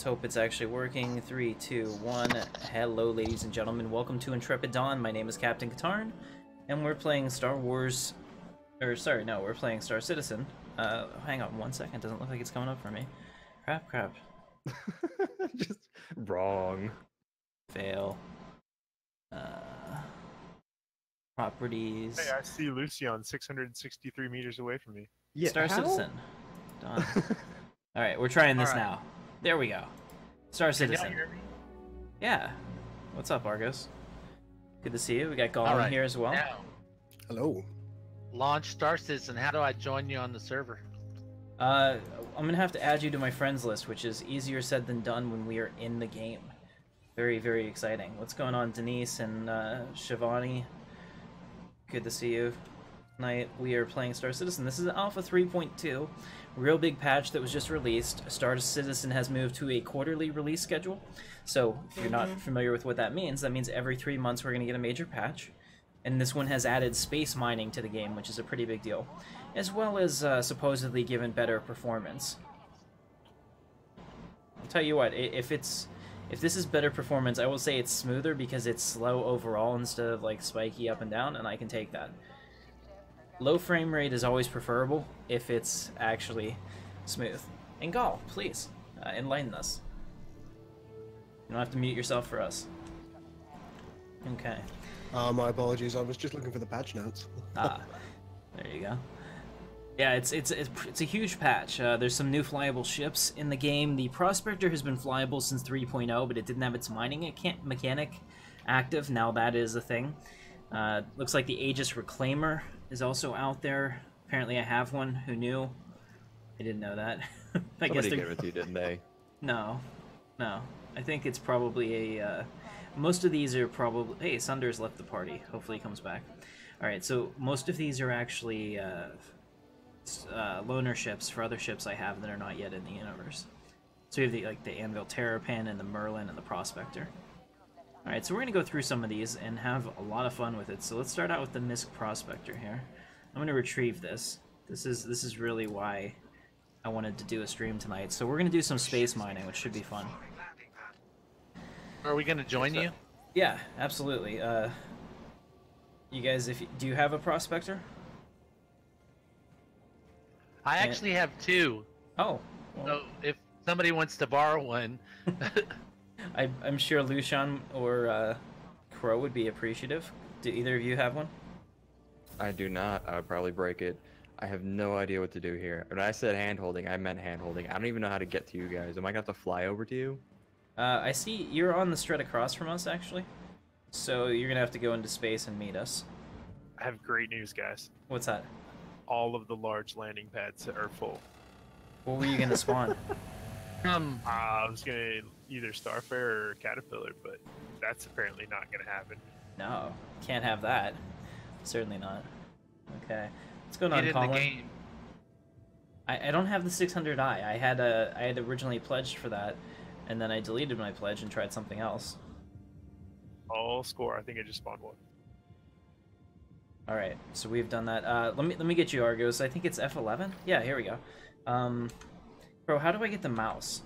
Let's hope it's actually working. 3, 2, 1. Hello, ladies and gentlemen. Welcome to Intrepid Dawn. My name is Captain Katarn, and we're playing Star Wars... Or, sorry, no, we're playing Star Citizen. Hang on one second. Doesn't look like it's coming up for me. Crap. Just wrong. Fail. Properties. Hey, I see Lucian 663 meters away from me. Yeah, Star Citizen. Done. Alright, we're trying this now. There we go. Star Citizen. Can y'all hear me? Yeah. What's up, Argos? Good to see you. We got Gollum here as well. Now, Hello. launch Star Citizen. How do I join you on the server? I'm gonna have to add you to my friends list, which is easier said than done when we are in the game. Very, very exciting. What's going on, Denise and Shivani? Good to see you. Tonight we are playing Star Citizen. This is Alpha 3.2, real big patch that was just released. Star Citizen has moved to a quarterly release schedule. So if you're not familiar with what that means every 3 months we're going to get a major patch. And this one has added space mining to the game, which is a pretty big deal, as well as supposedly given better performance. I'll tell you what, if this is better performance, I will say it's smoother because it's slow overall instead of like spiky up and down, and I can take that. Low frame rate is always preferable if it's actually smooth. And Gall, please, enlighten us. You don't have to mute yourself for us. Okay. My apologies. I was just looking for the patch notes. There you go. Yeah, it's a huge patch. There's some new flyable ships in the game. The Prospector has been flyable since 3.0, but it didn't have its mining mechanic active. Now that is a thing. Looks like the Aegis Reclaimer is also out there. Apparently I have one. Who knew? I didn't know that. I Somebody guess gave it to you, didn't they? No. I think it's probably a... most of these are probably... Hey, Sunder's left the party. Hopefully he comes back. Alright, so most of these are actually loaner ships for other ships I have that are not yet in the universe. So we have the Anvil Terrapin and the Merlin and the Prospector. Alright, so we're going to go through some of these and have a lot of fun with it. So let's start out with the Misc Prospector here. I'm going to retrieve this. This is really why I wanted to do a stream tonight. So we're going to do some space mining, which should be fun. Are we going to join you? Yeah, absolutely. You guys, do you have a Prospector? I actually have two. Oh. Well, So if somebody wants to borrow one, I'm sure Lucian or Crow would be appreciative. Do either of you have one? I do not. I would probably break it. I have no idea what to do here. When I said hand-holding, I meant hand-holding. I don't even know how to get to you guys. Am I going to have to fly over to you? I see you're on the strut across from us, actually. So you're going to have to go into space and meet us. I have great news, guys. What's that? All of the large landing pads are full. What were you going to spawn? I was gonna either Starfare or Caterpillar, but that's apparently not gonna happen. No, can't have that. Certainly not. Okay. What's going on, get in Colin? the game. I don't have the 600i. I had originally pledged for that, and then I deleted my pledge and tried something else. All score. I think I just spawned one. All right, so we've done that. Let me get you, Argos. I think it's F11. Yeah, here we go. Bro, how do I get the mouse?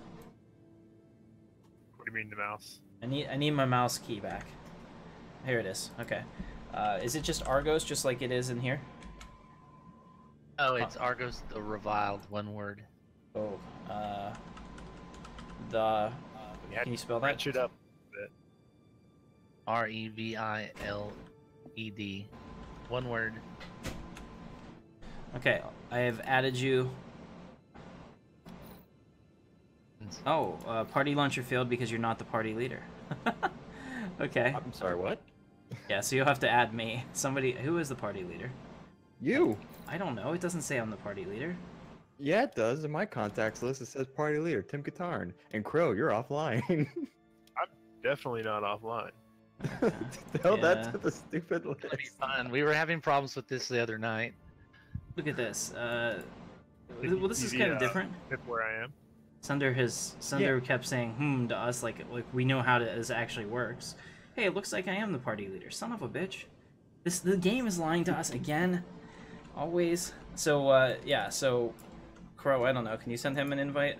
What do you mean the mouse? I need my mouse key back. Here it is. Okay. Is it just Argos, just like it is in here? Oh, it's Argos the Reviled, one word. Oh. Can you spell that? Wrench it up a bit. R-E-V-I-L-E-D. One word. Okay, I have added you. Oh, party launcher failed because you're not the party leader. Okay. I'm sorry, what? Yeah, so you'll have to add me. Somebody, who is the party leader? You! I don't know, it doesn't say I'm the party leader. Yeah, it does. In my contacts list, it says party leader, Tim Katarn. And Crow, you're offline. I'm definitely not offline. Tell Yeah. that to the stupid list. It'll be fun. We were having problems with this the other night. Look at this. Well, this is kind of different. Tip where I am. Sunder kept saying to us like we know how this actually works. Hey, it looks like I am the party leader. Son of a bitch. The game is lying to us again. Always. So yeah, so Crow, I don't know, can you send him an invite?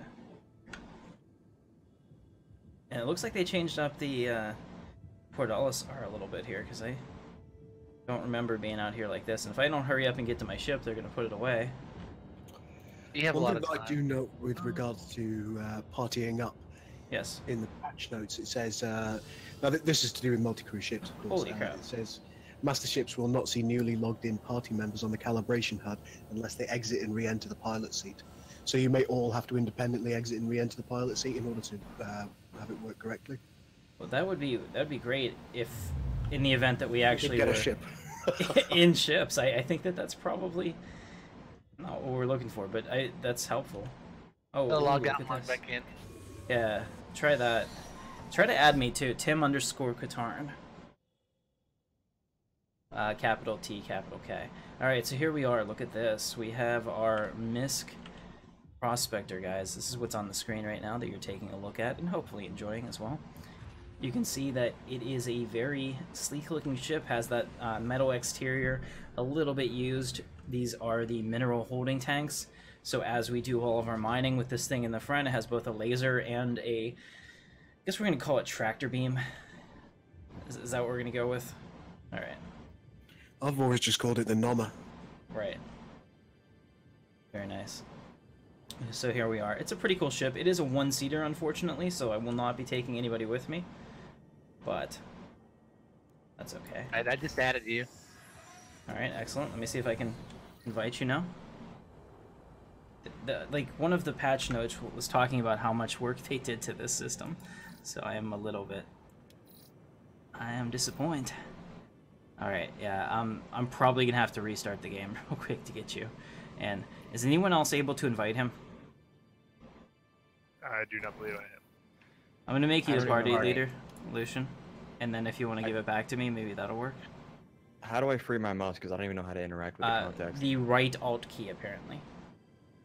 And it looks like they changed up the Portalis R a little bit here, because I don't remember being out here like this. And if I don't hurry up and get to my ship, they're going to put it away. You have a One lot thing of that I time. do note with regards to partying up Yes. in the patch notes, it says, now this is to do with multi-crew ships, of course. Holy crap. It says, Master ships will not see newly logged in party members on the calibration HUD unless they exit and re-enter the pilot seat. So you may all have to independently exit and re-enter the pilot seat in order to have it work correctly. Well, that'd be great if, in the event that we actually get were a ship. in ships. I think that's probably not what we're looking for, but that's helpful. Oh, I'll log look out at and log this. back in. Yeah, try that. Try to add me too, Tim_Katarn. Capital T, capital K. Alright, so here we are. Look at this. We have our Misc Prospector, guys. This is what's on the screen right now that you're taking a look at and hopefully enjoying as well. You can see that it is a very sleek-looking ship, has that metal exterior, a little bit used. These are the mineral holding tanks. So as we do all of our mining with this thing in the front, it has both a laser and a, I guess we're going to call it tractor beam. Is that what we're going to go with? All right. I've always just called it the Nomma. Right. Very nice. So here we are. It's a pretty cool ship. It is a one-seater, unfortunately, so I will not be taking anybody with me. But that's okay. I just added you. Alright, excellent. Let me see if I can invite you now. Like, one of the patch notes was talking about how much work they did to this system. So I am a little bit... I am disappointed. Alright, yeah, I'm probably going to have to restart the game real quick to get you. And is anyone else able to invite him? I do not believe I am. I'm going to make you I a don't party know. leader, Lucian. And then if you want to give it back to me, maybe that'll work. How do I free my mouse? Because I don't even know how to interact with the context. The right alt key, apparently.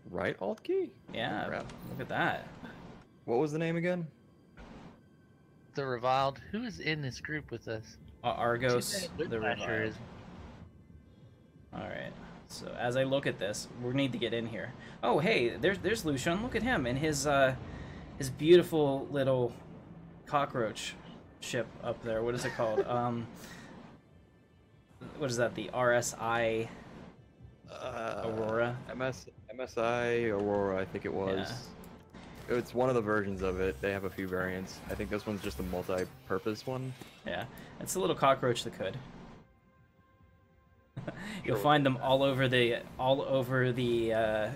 Right alt key? Yeah, Crap. look at that. What was the name again? The Reviled. Who is in this group with us? Argos, the Whiplasher Reviled. Alright, so as I look at this, we need to get in here. Oh, hey, there's Lucian. Look at him and his beautiful little cockroach ship up there. What is it called? What is that? The RSI Aurora? MSI Aurora, I think it was. It's one of the versions of it. They have a few variants. I think this one's just a multi-purpose one. Yeah, it's a little cockroach that could. You'll Sure. find them all over the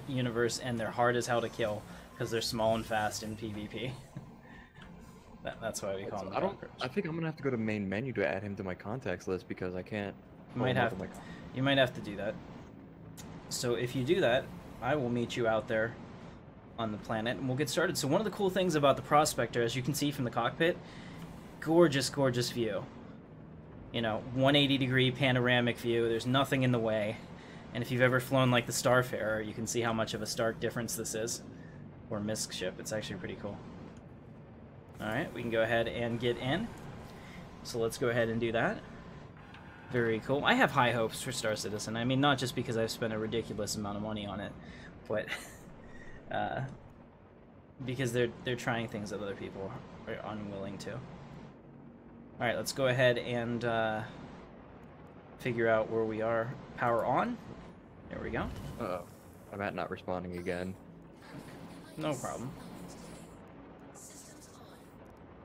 universe, and they're hard as hell to kill because they're small and fast in PvP. That's why we call them. I think I'm gonna have to go to main menu to add him to my contacts list because I can't. You might have to do that. So if you do that, I will meet you out there on the planet, and we'll get started. So one of the cool things about the Prospector, as you can see from the cockpit, gorgeous, gorgeous view. You know, 180-degree panoramic view. There's nothing in the way. And if you've ever flown like the Starfarer, you can see how much of a stark difference this is. Or Misc ship. It's actually pretty cool. Alright, we can go ahead and get in. So let's go ahead and do that. Very cool. I have high hopes for Star Citizen. I mean, not just because I've spent a ridiculous amount of money on it, but because they're trying things that other people are unwilling to. Alright, let's go ahead and figure out where we are. Power on. There we go. I'm at not responding again. No problem.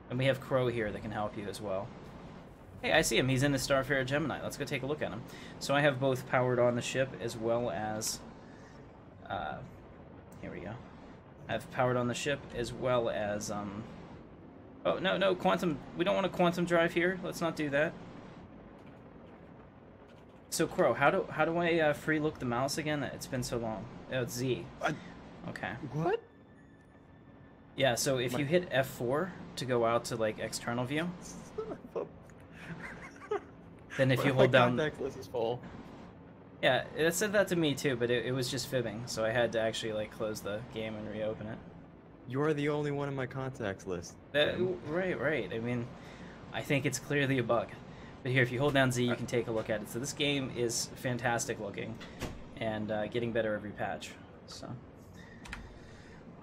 And we have Crow here that can help you as well. Hey, I see him. He's in the Starfarer Gemini. Let's go take a look at him. So I have both powered on the ship as well as... here we go. I have powered on the ship as well as... Oh, no, quantum... We don't want a quantum drive here. Let's not do that. So, Crow, how do I free look the mouse again? It's been so long. Oh, it's Z. Okay. What? Yeah, so if you hit F4 to go out to, like, external view, then if you hold down... My contact list is full. Yeah, it said that to me too, but it was just fibbing, so I had to actually, like, close the game and reopen it. You're the only one in my contacts list. Right. I mean, I think it's clearly a bug. But here, if you hold down Z, you can take a look at it. So this game is fantastic looking, and getting better every patch. So,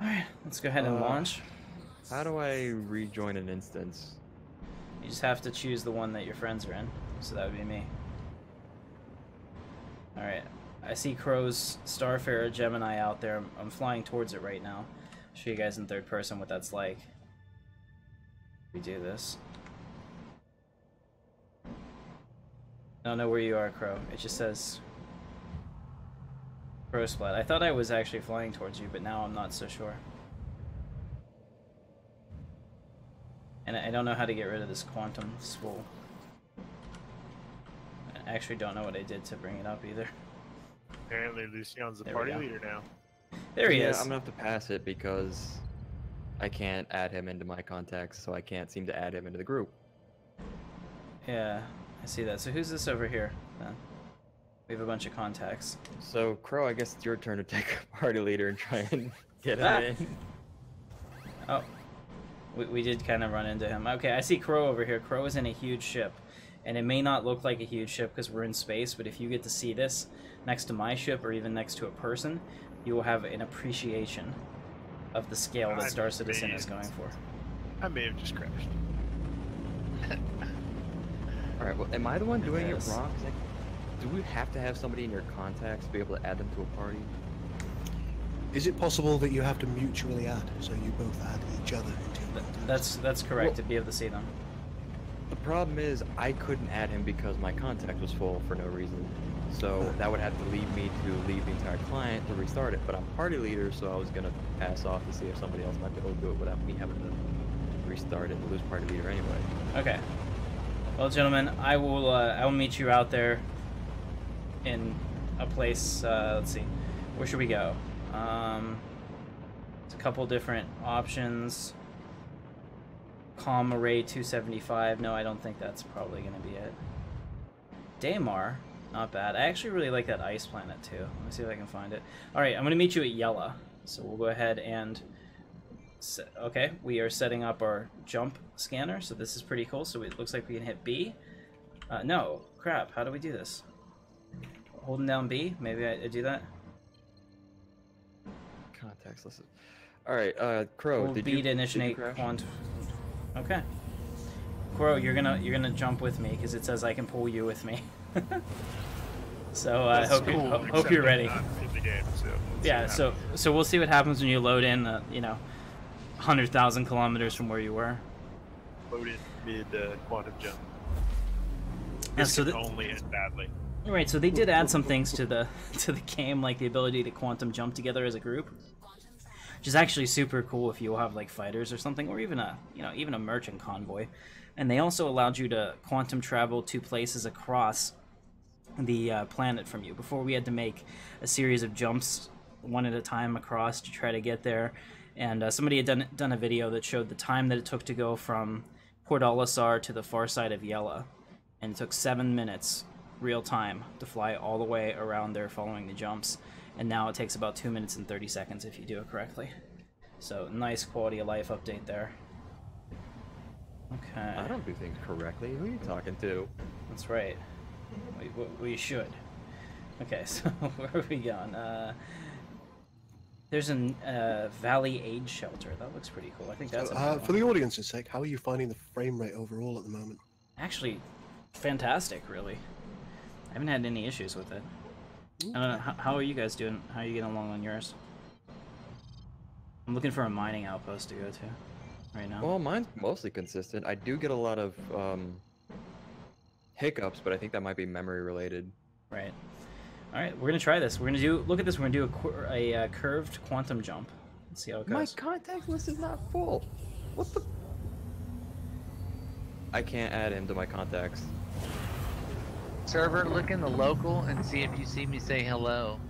all right, let's go ahead and launch. How do I rejoin an instance? You just have to choose the one that your friends are in. So that would be me. Alright. I see Crow's Starfarer Gemini out there. I'm flying towards it right now. I'll show you guys in third person what that's like. We do this. I don't know where you are, Crow. It just says Crow Splat. I thought I was actually flying towards you, but now I'm not so sure. And I don't know how to get rid of this quantum spool. I actually don't know what I did to bring it up either. Apparently, Lucion's the There we party go. leader now. There he Yeah, is. I'm gonna have to pass it because I can't add him into my contacts, so I can't seem to add him into the group. Yeah, I see that. So who's this over here, then? We have a bunch of contacts. So, Crow, I guess it's your turn to take a party leader and try and get him Ah! in. Oh. We did kind of run into him. Okay, I see Crow over here. Crow is in a huge ship. And it may not look like a huge ship because we're in space, but if you get to see this next to my ship or even next to a person, you will have an appreciation of the scale that Star Citizen is going for. I may have just crashed. Alright, well, am I the one doing Yes. it wrong? 'Cause, like, do we have to have somebody in your contacts to be able to add them to a party? Is it possible that you have to mutually add, so you both add each other into your contacts? That's correct, to be able to see them. The problem is I couldn't add him because my contact was full for no reason. So that would have to lead me to leave the entire client to restart it. But I'm party leader, so I was gonna pass off to see if somebody else might be able to do it without me having to restart it and lose party leader anyway. Okay. Well, gentlemen, I will meet you out there in a place. Let's see, where should we go? It's a couple different options. Comm array 275. No, I don't think that's probably going to be it. Daymar, not bad. I actually really like that ice planet too. Let me see if I can find it. All right, I'm going to meet you at Yella. So we'll go ahead and okay, we are setting up our jump scanner. So this is pretty cool. So it looks like we can hit B. No, crap. How do we do this? Holding down B. Maybe I do that. Contacts listed. Alright, Crow, Hold did B you, to initiate crash? quantum. Okay. Crow, you're gonna jump with me because it says I can pull you with me. So I That's hope cool, hope except you're I'm ready. not in the game, so let's see Yeah. what So happens. we'll see what happens when you load in. 100,000 kilometers from where you were. Loaded mid quantum jump. Yeah, This so can the- only end badly. Right. So they did add some things to the game, like the ability to quantum jump together as a group, which is actually super cool if you have like fighters or something, or even a merchant convoy. And they also allowed you to quantum travel to places across the planet from you. Before, we had to make a series of jumps one at a time across to try to get there. And somebody had done a video that showed the time that it took to go from Port Olisar to the far side of Yella, and it took 7 minutes real time to fly all the way around there following the jumps. And now it takes about 2 minutes and 30 seconds if you do it correctly. So nice quality of life update there. Okay. I don't do things correctly. Who are you talking to? That's right. We should. Okay, so where are we going? There's a Valley Aid Shelter. That looks pretty cool. I think that's a For the audience's sake, how are you finding the frame rate overall at the moment? actually fantastic, really. I haven't had any issues with it. I don't know, how are you guys doing? How are you getting along on yours? I'm looking for a mining outpost to go to right now. Well, mine's mostly consistent. I do get a lot of hiccups, but I think that might be memory related. Right. All right, we're gonna try this. We're gonna do. Look at this. We're gonna do a curved quantum jump. Let's see how it My goes. contact list is not full. What the? I can't add him to my contacts. Server, look in the local and see if you see me say hello.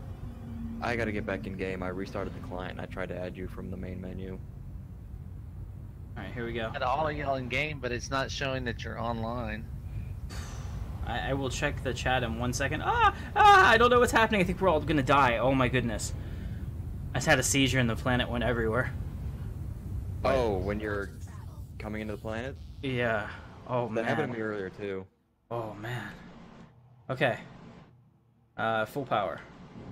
I gotta get back in game. I restarted the client and I tried to add you from the main menu. All right, here we go. At all y'all in game, but it's not showing that you're online. I will check the chat in 1 second. I don't know what's happening. I think we're all gonna die. Oh my goodness. I just had a seizure and the planet went everywhere. Oh, when you're coming into the planet? Yeah. Oh That happened to man. me earlier too. Oh man. Okay. Full power.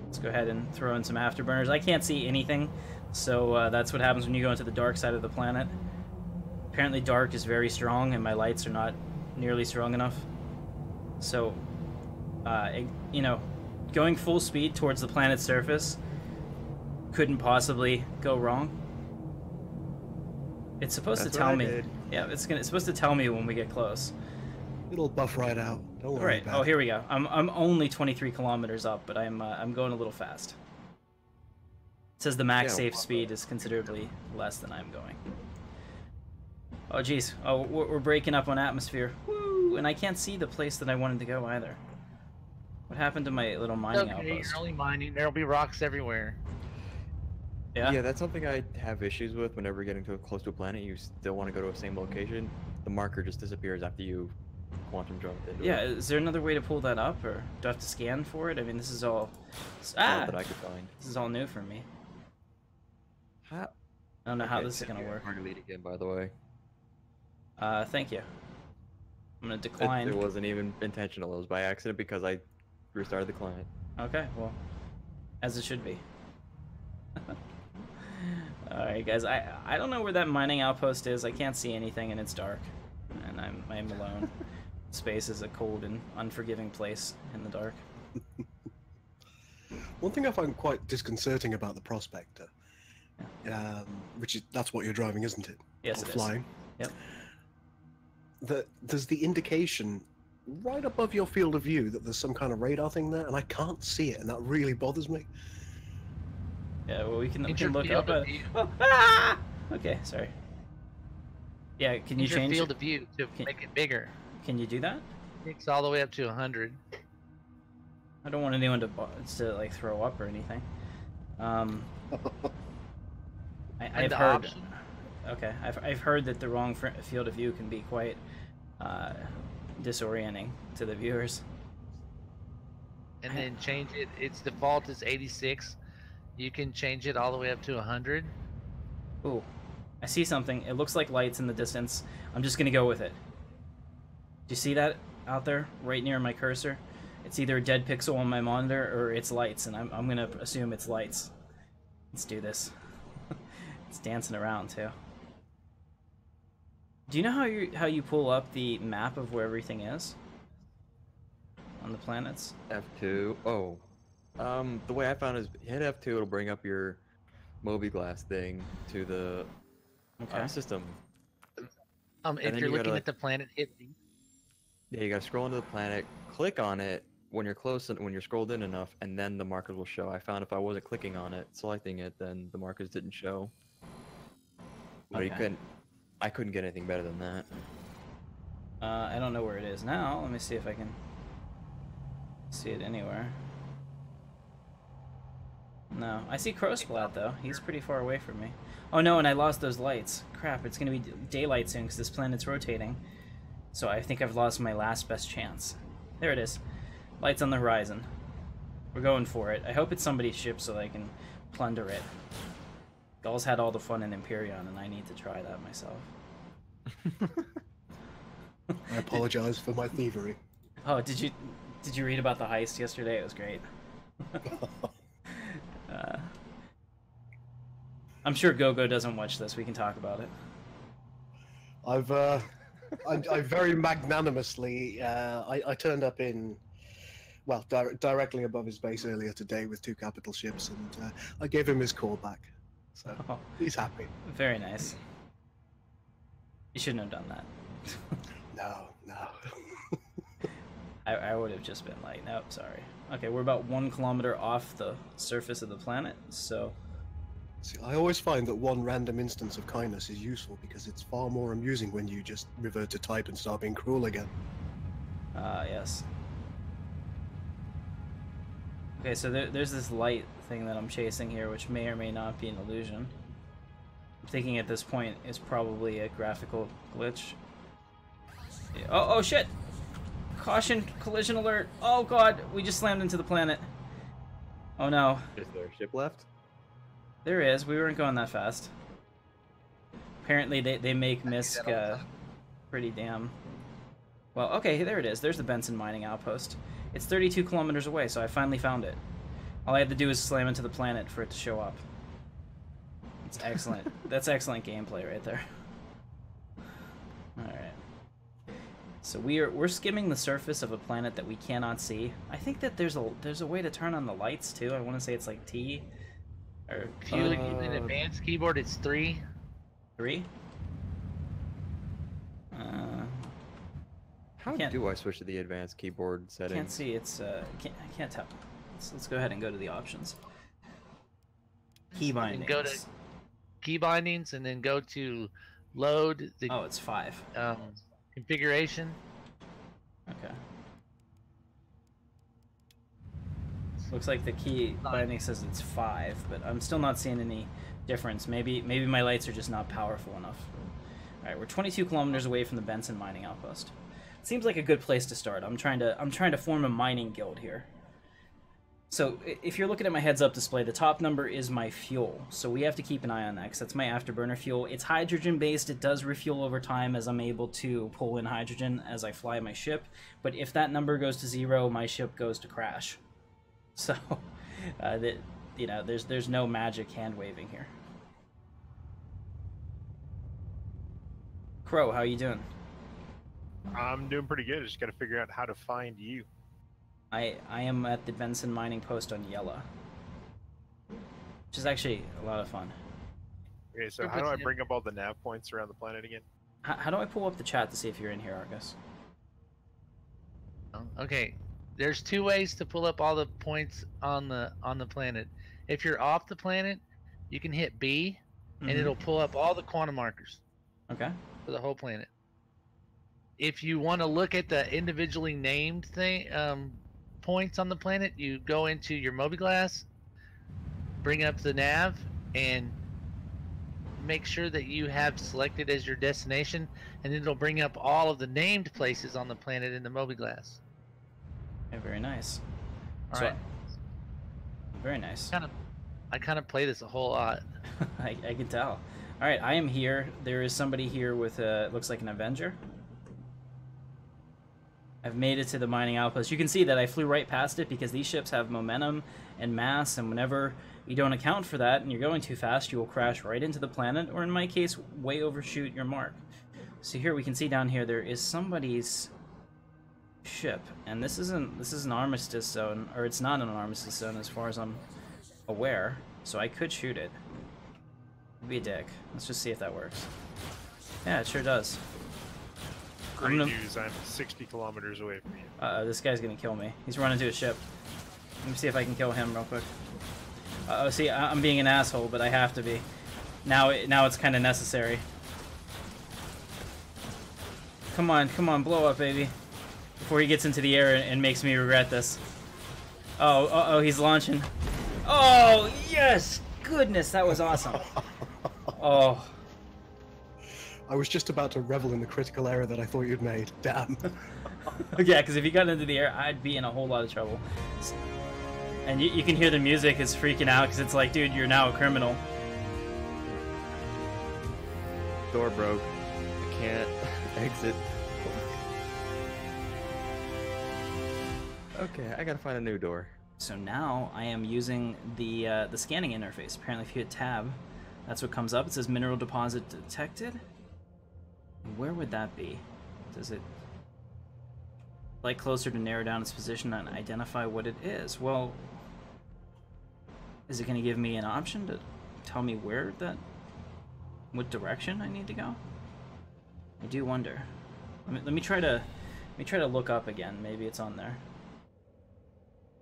Let's go ahead and throw in some afterburners. I can't see anything, so that's what happens when you go into the dark side of the planet. Apparently dark is very strong, and my lights are not nearly strong enough. So, you know, going full speed towards the planet's surface couldn't possibly go wrong. It's supposed to tell me. Yeah, it's supposed to tell me when we get close. It'll buff right out. Don't worry. All right. about Oh, it. here we go. I'm only 23 kilometers up, but I'm going a little fast. It says the max safe speed is considerably less than I'm going. Oh, geez. Oh, we're breaking up on atmosphere. Woo! And I can't see the place that I wanted to go either. What happened to my little mining outpost? You're only mining. There'll be rocks everywhere. Yeah? Yeah, that's something I have issues with whenever getting close to a planet. You still want to go to the same location. The marker just disappears after you quantum jump into Yeah, it. is there another way to pull that up, or do I have to scan for it? I mean, this is all... Not that I could find. This is all new for me. How? I don't know how this is going to work. Hard to lead again, by the way. Thank you. I'm going to decline. It wasn't even intentional. It was by accident because I restarted the client. Okay, well, as it should be. Alright, guys, I don't know where that mining outpost is. I can't see anything, and it's dark. And I'm alone. Space is a cold and unforgiving place in the dark. One thing I find quite disconcerting about the Prospector, which is that's what you're driving, isn't it? Yes, Or it is. flying. Yep. There's the indication right above your field of view that there's some kind of radar thing there, and I can't see it, and that really bothers me. Yeah, well, we can look Field up of at... view. Oh, ah! Okay, sorry. Yeah, can you Use your change field it? of view to make it bigger. Can you do that? It's all the way up to 100. I don't want anyone to like throw up or anything. I've And the heard. option? Okay, I've heard that the wrong field of view can be quite disorienting to the viewers. And then change it. Its default is 86. You can change it all the way up to 100. Ooh, I see something. It looks like lights in the distance. I'm just gonna go with it. Do you see that out there, right near my cursor? It's either a dead pixel on my monitor or it's lights, and I'm gonna assume it's lights. Let's do this. It's dancing around too. Do you know how you pull up the map of where everything is on the planets? F2. Oh. The way I found is hit F2. It'll bring up your Mobi-Glass thing to the system. If then you're you gotta, looking like- at the planet, hit me. Yeah, you gotta scroll into the planet, click on it when you're close and when you're scrolled in enough, and then the markers will show. I found if I wasn't clicking on it, selecting it, then the markers didn't show. But Okay. I couldn't get anything better than that. I don't know where it is now. Let me see if I can see it anywhere. No, I see Crowsplat though. He's pretty far away from me. Oh no, and I lost those lights. Crap, it's gonna be daylight soon because this planet's rotating. So I think I've lost my last best chance. There it is. Lights on the horizon. We're going for it. I hope it's somebody's ship so that I can plunder it. Gull's had all the fun in Imperion, and I need to try that myself. I apologize for my thievery. Oh, did you read about the heist yesterday? It was great. I'm sure Gogo doesn't watch this. We can talk about it. I very magnanimously, I turned up in, well, directly above his base earlier today with 2 capital ships, and I gave him his call back. So Oh, he's happy. very nice. You shouldn't have done that. No. I would have just been like, nope, sorry. Okay, we're about 1 kilometer off the surface of the planet, so... See, I always find that one random instance of kindness is useful because it's far more amusing when you just revert to type and start being cruel again. Yes. Okay, so there's this light thing that I'm chasing here, which may or may not be an illusion. I'm thinking at this point it's probably a graphical glitch. Yeah. Oh shit! Caution, collision alert! Oh god, we just slammed into the planet. Oh no. Is there a ship left? There is, we weren't going that fast. Apparently they make Misc pretty damn... Well, okay, there it is. There's the Benson mining outpost. It's 32 kilometers away, so I finally found it. All I had to do is slam into the planet for it to show up. It's excellent. That's excellent gameplay right there. All right. So we're skimming the surface of a planet that we cannot see. I think that there's a way to turn on the lights too. I want to say it's like T or If you use an advanced keyboard, it's 3. 3. How do I switch to the advanced keyboard settings? Can't see. It's I can't tell. Let's go ahead and go to the options. Key bindings. Go to key bindings and then go to load the. Oh, it's 5. Configuration. Okay. Looks like the key binding says it's 5, but I'm still not seeing any difference. Maybe my lights are just not powerful enough. All right, we're 22 kilometers away from the Benson mining outpost. Seems like a good place to start. I'm trying to form a mining guild here. So if you're looking at my heads-up display, the top number is my fuel. So we have to keep an eye on that, because that's my afterburner fuel. It's hydrogen-based. It does refuel over time as I'm able to pull in hydrogen as I fly my ship. But if that number goes to 0, my ship goes to crash. So, there's no magic hand-waving here. Crow, how you doing? I'm doing pretty good. I just got to figure out how to find you. I am at the Benson mining post on Yella, which is actually a lot of fun. Okay, so how do I bring up all the nav points around the planet again? How do I pull up the chat to see if you're in here, Argus? Okay, there's 2 ways to pull up all the points on the planet. If you're off the planet, you can hit B, and it'll pull up all the quantum markers. Okay. For the whole planet. If you want to look at the individually named points on the planet, you go into your Mobiglass, bring up the nav, and make sure that you have selected as your destination, and it'll bring up all of the named places on the planet in the Mobiglass. Okay, very nice. All right. Very nice. I kind of play this a whole lot. I can tell. All right, I am here. There is somebody here with looks like an Avenger. I've made it to the mining outpost. You can see that I flew right past it because these ships have momentum and mass, and whenever you don't account for that and you're going too fast, you will crash right into the planet, or in my case, way overshoot your mark. So here we can see down here there is somebody's ship, and this is an armistice zone, or it's not an armistice zone as far as I'm aware, so I could shoot it. Be a dick. Let's just see if that works. Yeah, it sure does. Great news, I'm 60 kilometers away from you. This guy's gonna kill me. He's running to a ship. Let me see if I can kill him real quick. See, I'm being an asshole, but I have to be. Now it's kind of necessary. Come on, blow up, baby. Before he gets into the air and makes me regret this. Oh, he's launching. Oh, yes! Goodness, that was awesome. Oh. I was just about to revel in the critical error that I thought you'd made. Damn. Yeah, because if he got into the air, I'd be in a whole lot of trouble. And you can hear the music is freaking out because it's like, dude, you're now a criminal. Door broke. I can't exit. Okay, I gotta find a new door. So now I am using the scanning interface. Apparently, if you hit tab, that's what comes up. It says mineral deposit detected. Where would that be? Does it like closer to narrow down its position and identify what it is? Well, is it going to give me an option to tell me what direction I need to go? I do wonder. Let me try to look up again. Maybe it's on there.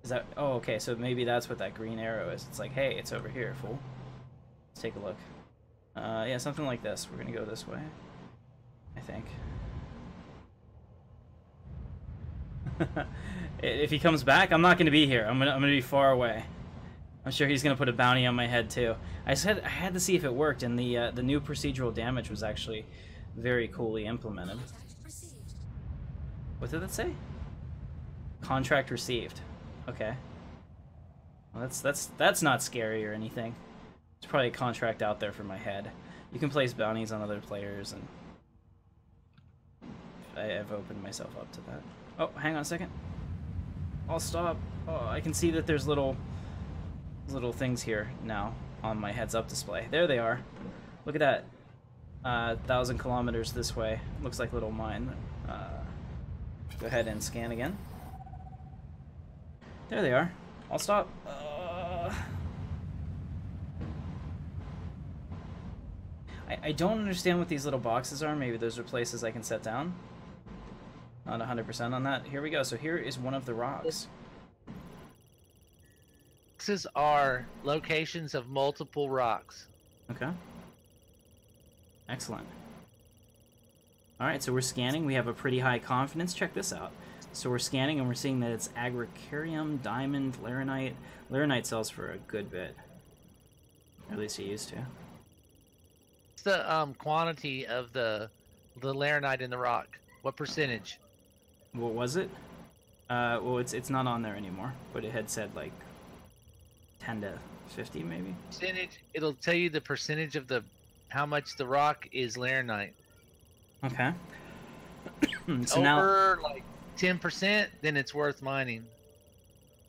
Is that? Oh, okay. So maybe that's what that green arrow is. It's like, hey, it's over here, fool. Let's take a look. Yeah, something like this. We're gonna go this way, I think. If he comes back, I'm not gonna be here. I'm gonna be far away. I'm sure he's gonna put a bounty on my head too. I had to see if it worked, and the new procedural damage was actually very coolly implemented. What did that say? Contract received. Okay. Well, that's not scary or anything. There's probably a contract out there for my head. You can place bounties on other players, and I've opened myself up to that. Oh, hang on a second. I'll stop. Oh, I can see that there's little things here now on my heads-up display. There they are. Look at that. 1,000 kilometers this way. Looks like a little mine. Go ahead and scan again. There they are. I'll stop. I don't understand what these little boxes are. Maybe those are places I can set down. Not 100% on that. Here we go. So here is one of the rocks. Boxes are locations of multiple rocks. Okay. Excellent. Alright, so we're scanning. We have a pretty high confidence. Check this out. So we're scanning and we're seeing that it's agricarium, diamond, laranite. Laranite sells for a good bit. Or at least it used to. What's the quantity of the laranite in the rock? What percentage? What was it? Well, it's not on there anymore, but it had said like 10 to 50 maybe. Percentage. It'll tell you the percentage of how much the rock is laranite. Okay. So over like 10%, then it's worth mining.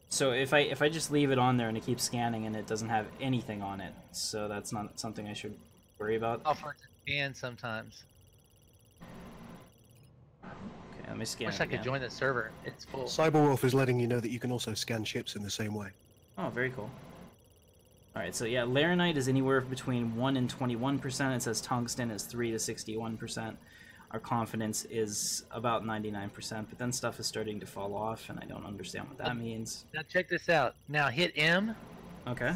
So if I just leave it on there and it keeps scanning and it doesn't have anything on it, so that's not something I should worry about. Offer to scan sometimes. Okay, let me scan. Wish I could join the server. It's full. Cyberwolf is letting you know that you can also scan ships in the same way. Oh, very cool. Alright, so yeah, laranite is anywhere between 1 and 21%. It says tungsten is 3 to 61%. Our confidence is about 99%, but then stuff is starting to fall off, and I don't understand what that means. Now check this out. Now hit M. Okay.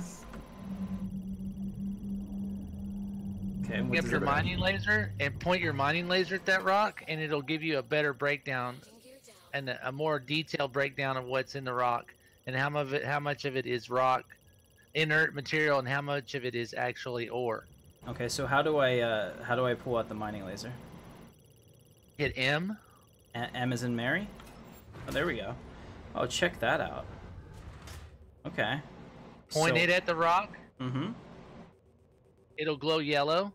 Okay, what Get does your it- mining laser and point your mining laser at that rock, and it'll give you a better breakdown and a more detailed breakdown of what's in the rock and how much of it is rock, inert material, and how much of it is actually ore. Okay, so how do I pull out the mining laser? Hit M. M as in Mary? Oh, there we go. Oh, check that out. Okay. Point it at the rock. Mm-hmm. It'll glow yellow.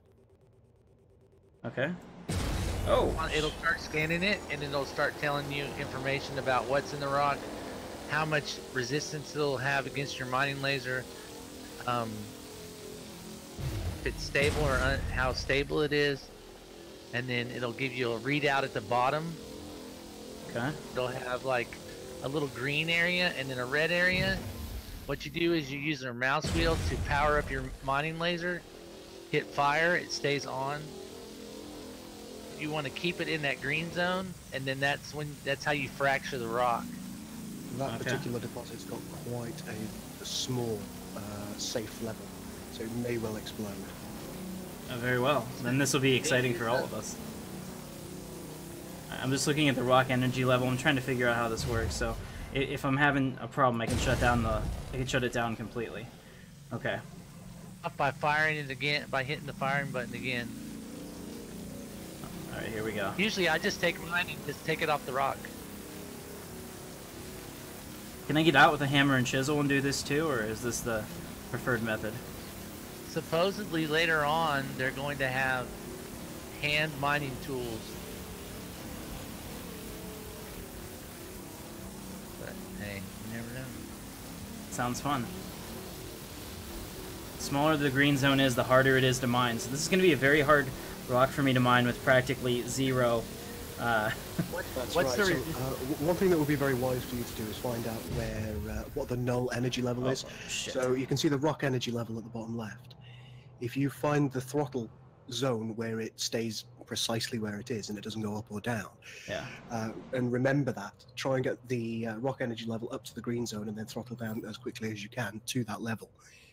Okay. Oh. It'll start scanning it, and it'll start telling you information about what's in the rock, how much resistance it'll have against your mining laser, if it's stable or how stable it is, and then it'll give you a readout at the bottom. Okay. It'll have like a little green area and then a red area. What you do is you use your mouse wheel to power up your mining laser, hit fire, it stays on. You want to keep it in that green zone, and then that's how you fracture the rock. That particular deposit's got quite a small, safe level, so it may well explode. Oh, very well. Then this will be exciting for all of us. I'm just looking at the rock energy level. I'm trying to figure out how this works. So, if I'm having a problem, I can shut it down completely. Okay. By firing it again, by hitting the firing button again. All right, here we go. Usually, I just take mine and just take it off the rock. Can I get out with a hammer and chisel and do this too, or is this the preferred method? Supposedly later on, they're going to have hand mining tools. But hey, you never know. Sounds fun. The smaller the green zone is, the harder it is to mine. So this is going to be a very hard rock for me to mine with practically zero. That's what's right. the one thing that would be very wise for you to do is find out what the null energy level is. Shit. So you can see the rock energy level at the bottom left. If you find the throttle zone where it stays precisely where it is and it doesn't go up or down, Yeah. and remember that, try and get the rock energy level up to the green zone and then throttle down as quickly as you can to that level.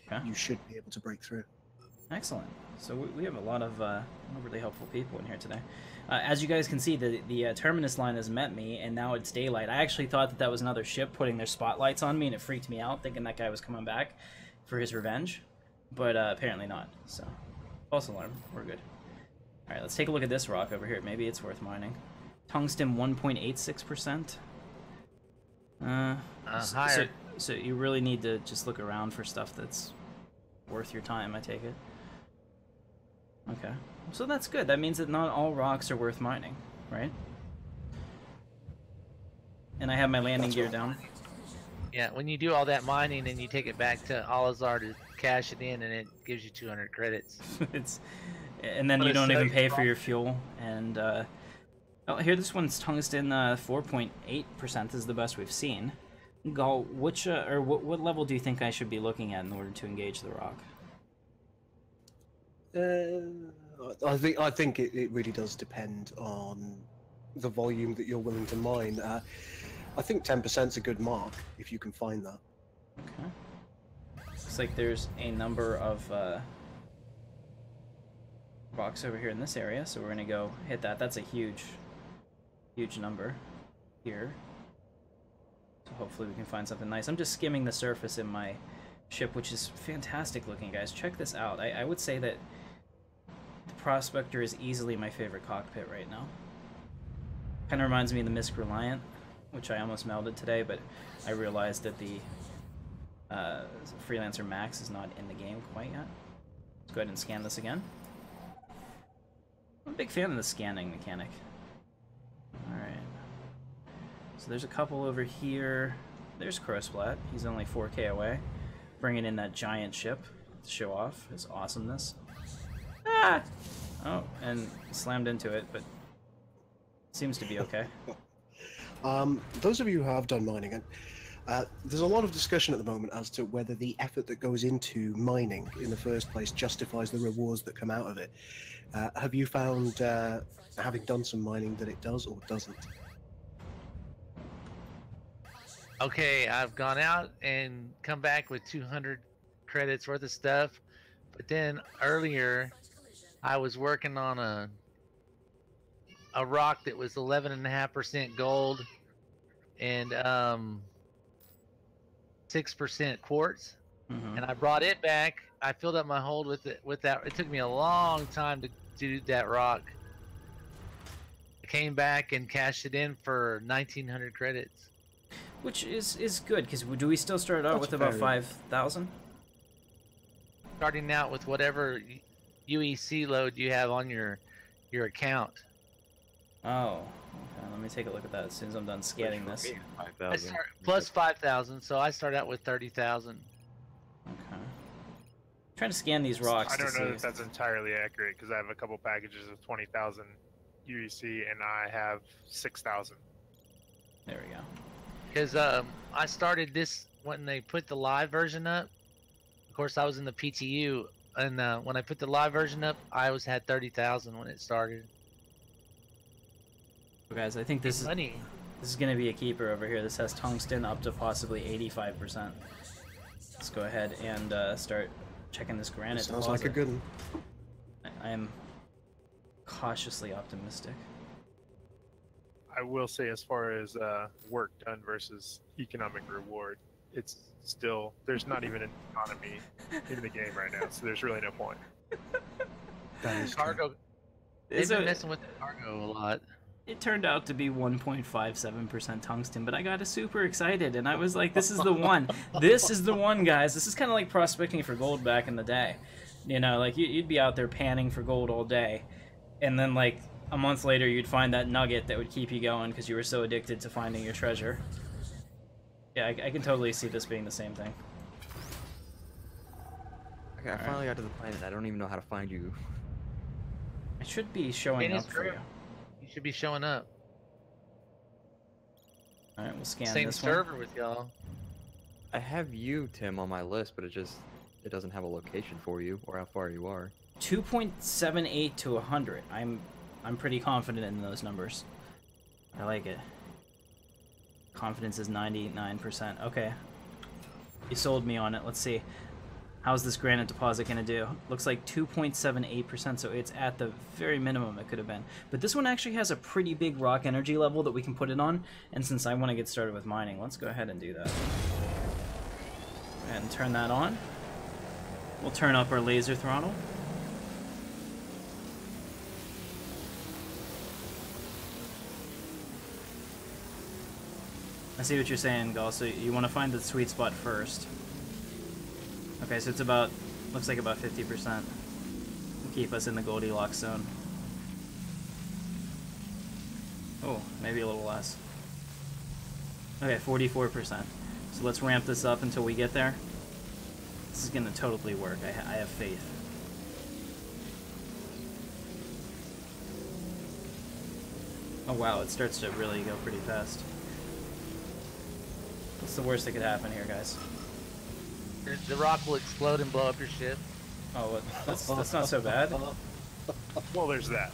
Okay. You should be able to break through. Excellent. So we have a lot of really helpful people in here today. As you guys can see, the terminus line has met me, and now it's daylight. I actually thought that was another ship putting their spotlights on me, and it freaked me out, thinking that guy was coming back for his revenge. But apparently not. So, false alarm. We're good. All right, let's take a look at this rock over here. Maybe it's worth mining. Tungsten 1.86%. Higher. So you really need to just look around for stuff that's worth your time, I take it. Okay. So that's good. That means that not all rocks are worth mining, right? And I have my landing gear down. Yeah, when you do all that mining and you take it back to Al-Azhar to cash it in, and it gives you 200 credits. And then you don't even pay for your fuel. And oh, here this one's tungsten 4.8% is the best we've seen. Gall, which what level do you think I should be looking at in order to engage the rock? I think it really does depend on the volume that you're willing to mine. I think 10% is a good mark if you can find that. Okay. Looks like there's a number of rocks over here in this area, so we're gonna go hit that. That's a huge number here. So hopefully we can find something nice. I'm just skimming the surface in my ship, which is fantastic looking, guys. Check this out. I would say that the Prospector is easily my favorite cockpit right now. Kind of reminds me of the Misc Reliant, which I almost melded today, but I realized that the Freelancer Max is not in the game quite yet. Let's go ahead and scan this again. I'm a big fan of the scanning mechanic. Alright. So there's a couple over here. There's Crowsplat. He's only 4K away. Bringing in that giant ship to show off his awesomeness. Ah! Oh, and slammed into it, but seems to be okay. Those of you who have done mining, there's a lot of discussion at the moment as to whether the effort that goes into mining in the first place justifies the rewards that come out of it. Have you found, having done some mining, that it does or doesn't? Okay, I've gone out and come back with 200 credits worth of stuff, but then earlier I was working on a rock that was 11.5% gold and 6% quartz, and I brought it back. I filled up my hold with that. It took me a long time to do that rock. I came back and cashed it in for 1,900 credits. Which is good, because do we still start out with about 5,000? Starting out with whatever UEC load you have on your account. Oh, okay. Let me take a look at that as soon as I'm done scanning this. 5,000. Plus 5,000, so I start out with 30,000. Okay. Trying to scan these rocks. I don't to know see. if that's entirely accurate because I have a couple packages of 20,000 UEC and I have 6,000. There we go. Because I started this when they put the live version up. Of course, I was in the PTU, and when I put the live version up, I had 30,000 when it started. So guys, I think this is going to be a keeper over here. This has tungsten up to possibly 85%. Let's go ahead and start checking this granite Sounds deposit. like a good one. I am cautiously optimistic. I will say, as far as work done versus economic reward, it's still, there's not even an economy in the game right now, so there's really no point. That is true. Cargo. They've been messing with the cargo a lot. It turned out to be 1.57% tungsten, but I got super excited, and I was like, this is the one. This is the one, guys. This is kind of like prospecting for gold back in the day. You know, like, you'd be out there panning for gold all day, and then, like, a month later, you'd find that nugget that would keep you going because you were so addicted to finding your treasure. Yeah, I can totally see this being the same thing. Okay, I finally got to the planet. I don't even know how to find you. It should be showing up for you. You should be showing up. Alright, we'll scan Same this server with y'all. I have you, Tim, on my list, but it doesn't have a location for you or how far you are. 2.78 to 100. I'm pretty confident in those numbers. I like it. Confidence is 99%. Okay. You sold me on it. Let's see. How's this granite deposit going to do? Looks like 2.78%, so it's at the very minimum it could have been. But this one actually has a pretty big rock energy level that we can put it on, and since I want to get started with mining, let's go ahead and do that. And turn that on. We'll turn up our laser throttle. I see what you're saying, Gal, so you want to find the sweet spot first. Okay, so it's about, looks like about 50%. Will keep us in the Goldilocks zone. Oh, maybe a little less. Okay, 44%. So let's ramp this up until we get there. This is gonna totally work. I have faith. Oh wow, it starts to really go pretty fast. What's the worst that could happen here, guys? The rock will explode and blow up your ship. Oh, that's not so bad. Well, there's that.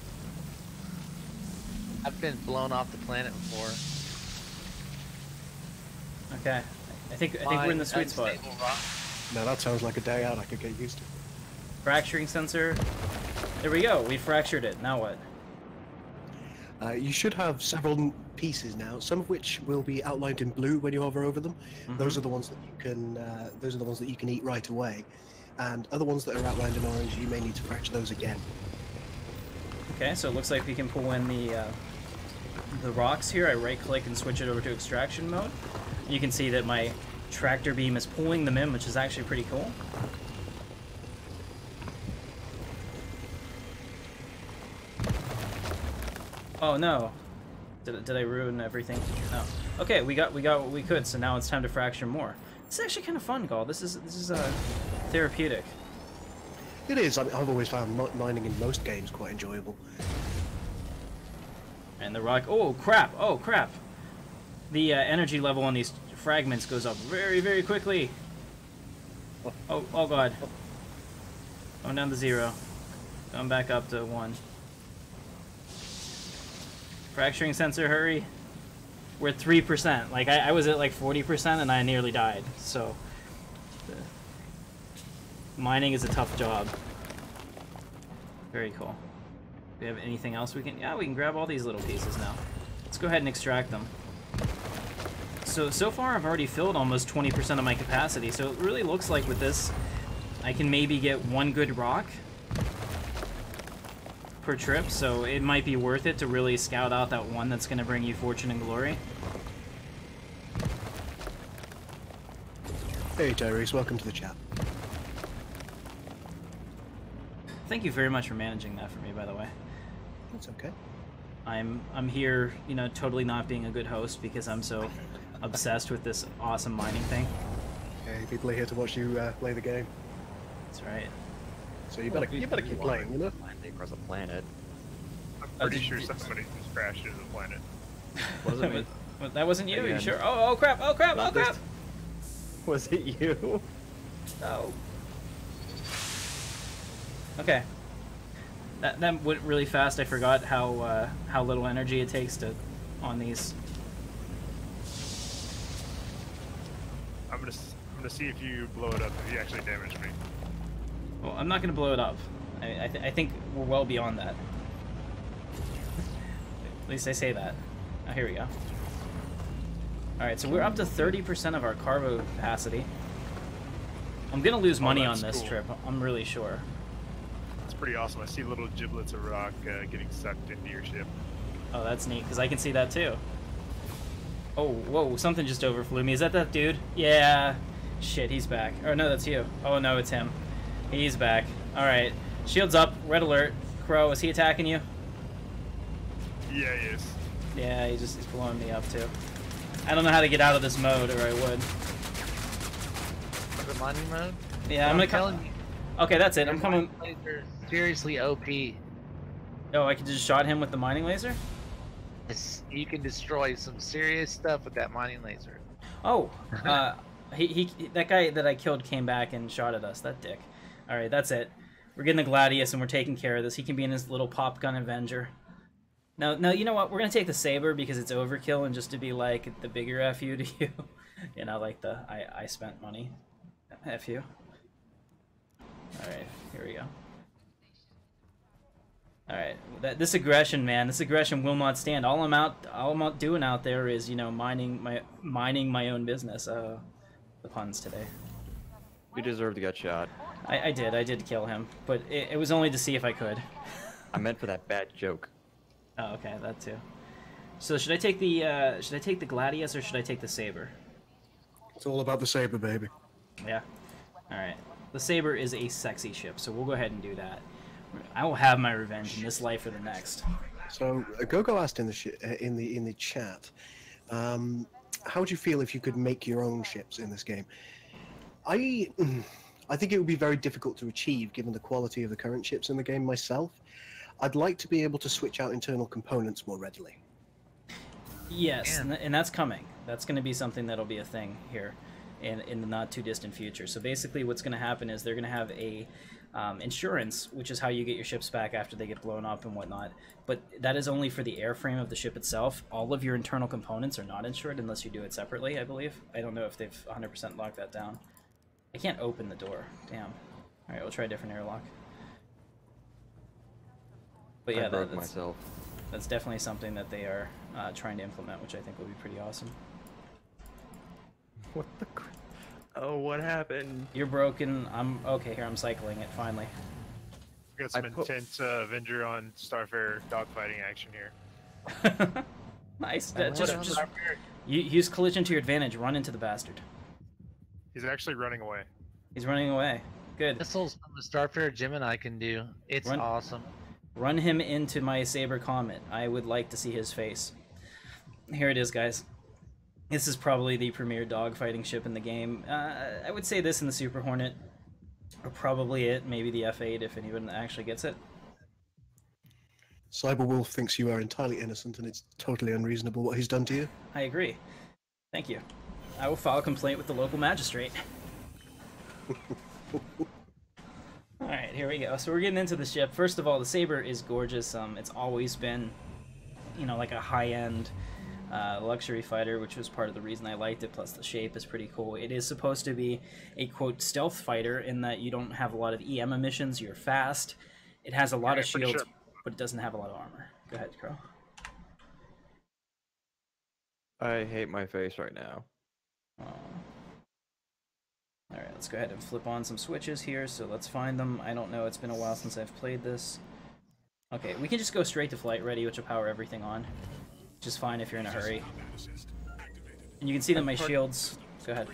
I've been blown off the planet before. Okay, I think we're in the sweet spot. Unstable rock. Now that sounds like a day out I could get used to. Fracturing sensor. There we go. We fractured it. Now what? You should have several pieces now, some of which will be outlined in blue when you hover over them. Those are the ones that you can. Those are the ones that you can eat right away, and other ones that are outlined in orange, you may need to fracture those again. Okay, so it looks like we can pull in the rocks here. I right-click and switch it over to extraction mode. You can see that my tractor beam is pulling them in, which is actually pretty cool. Oh no. Did I ruin everything? No. Okay, we got what we could, so now it's time to fracture more. This is actually kind of fun, Gall. This is therapeutic. It is. I've always found mining in most games quite enjoyable. And the rock. Oh crap! Oh crap! The energy level on these fragments goes up very, very quickly. Oh god. Going down to 0. Going back up to 1. Fracturing sensor, hurry. We're at 3%. Like, I was at like 40% and I nearly died. So, mining is a tough job. Very cool. Do we have anything else we can... Yeah, we can grab all these little pieces now. Let's go ahead and extract them. So far I've already filled almost 20% of my capacity, so it really looks like with this, I can maybe get 1 good rock per trip, so it might be worth it to really scout out that one that's going to bring you fortune and glory. Hey Tyrese, welcome to the chat. Thank you very much for managing that for me, by the way. That's okay. I'm here, you know, totally not being a good host because I'm so obsessed with this awesome mining thing. Hey, people are here to watch you play the game. That's right. So you better keep playing, you know? Landing across a planet. I'm pretty sure somebody just crashed into the planet. Wasn't me. That wasn't you? Are you Again. sure? Oh crap! Oh crap! Not Oh crap! this Was it you? Oh. Okay. That went really fast. I forgot how little energy it takes to on these. I'm gonna see if you blow it up if you actually damage me. Well, I'm not gonna blow it up. I think we're well beyond that. At least I say that. Oh, here we go. Alright, so we're up to 30% of our cargo capacity. I'm gonna lose money on this trip, I'm really sure. It's pretty awesome. I see little giblets of rock getting sucked into your ship. Oh, that's neat, because I can see that too. Oh, whoa, something just overflew me. Is that dude? Yeah. Shit, he's back. Oh, no, that's you. Oh, no, it's him. He's back. Alright. Shields up. Red alert. Crow, is he attacking you? Yeah, he is. Yeah, he's blowing me up too. I don't know how to get out of this mode, or I would. The mining mode? Yeah, I'm gonna come. Okay, that's it. I'm coming. Seriously OP. Oh, I can just shot him with the mining laser? You can destroy some serious stuff with that mining laser. Oh, that guy that I killed came back and shot at us. That dick. All right, that's it. We're getting the Gladius and we're taking care of this. He can be in his little pop gun Avenger. No, you know what? We're gonna take the Saber because it's overkill and just to be like the bigger F you to you. You know, like the I spent money. F you. All right, here we go. All right, this aggression, man, this aggression will not stand. All I'm doing out there is, you know, mining my own business. The puns today. You deserve to get shot. I did kill him, but it was only to see if I could. I meant for that bad joke. Oh, okay, that too. So should I take the Gladius or should I take the Saber? It's all about the Saber, baby. Yeah. All right. The Saber is a sexy ship, so we'll go ahead and do that. I will have my revenge in this life or the next. So Gogo asked in the chat, how would you feel if you could make your own ships in this game? I think it would be very difficult to achieve given the quality of the current ships in the game myself. I'd like to be able to switch out internal components more readily. Yes, Man. and that's coming. That's going to be something that'll be a thing here in the not too distant future. So basically what's going to happen is they're going to have a insurance, which is how you get your ships back after they get blown up and whatnot. But that is only for the airframe of the ship itself. All of your internal components are not insured unless you do it separately, I believe. I don't know if they've 100% locked that down. I can't open the door. Damn. Alright, we'll try a different airlock. But yeah, I broke myself. that's definitely something that they are trying to implement, which I think will be pretty awesome. What the? Oh, what happened? You're broken. I'm okay. Here, I'm cycling it finally. We got some I put- intense Avenger on Starfarer dogfighting action here. Nice. I Just went Starfarer, use collision to your advantage. Run into the bastard. he's actually running away. He's running away. Good. Missiles from the Starfarer Gemini can do. It's Run- awesome. Run him into my Saber Comet. I would like to see his face. Here it is, guys. This is probably the premier dogfighting ship in the game. I would say this and the Super Hornet are probably it. Maybe the F8 if anyone actually gets it. Cyberwolf thinks you are entirely innocent, and it's totally unreasonable what he's done to you. I agree. Thank you. I will file a complaint with the local magistrate. Alright, here we go. So we're getting into the ship. First of all, the Saber is gorgeous. It's always been, you know, like a high-end luxury fighter, which was part of the reason I liked it, plus the shape is pretty cool. It is supposed to be a, quote, stealth fighter in that you don't have a lot of EM emissions, you're fast. It has a lot of Yeah, pretty shields, sure. but it doesn't have a lot of armor. Go ahead, Crow. I hate my face right now. Alright, let's go ahead and flip on some switches here, so let's find them. I don't know, it's been a while since I've played this. Okay, we can just go straight to flight ready, which will power everything on. Which is fine if you're in a hurry. And you can see that my shields... Go ahead.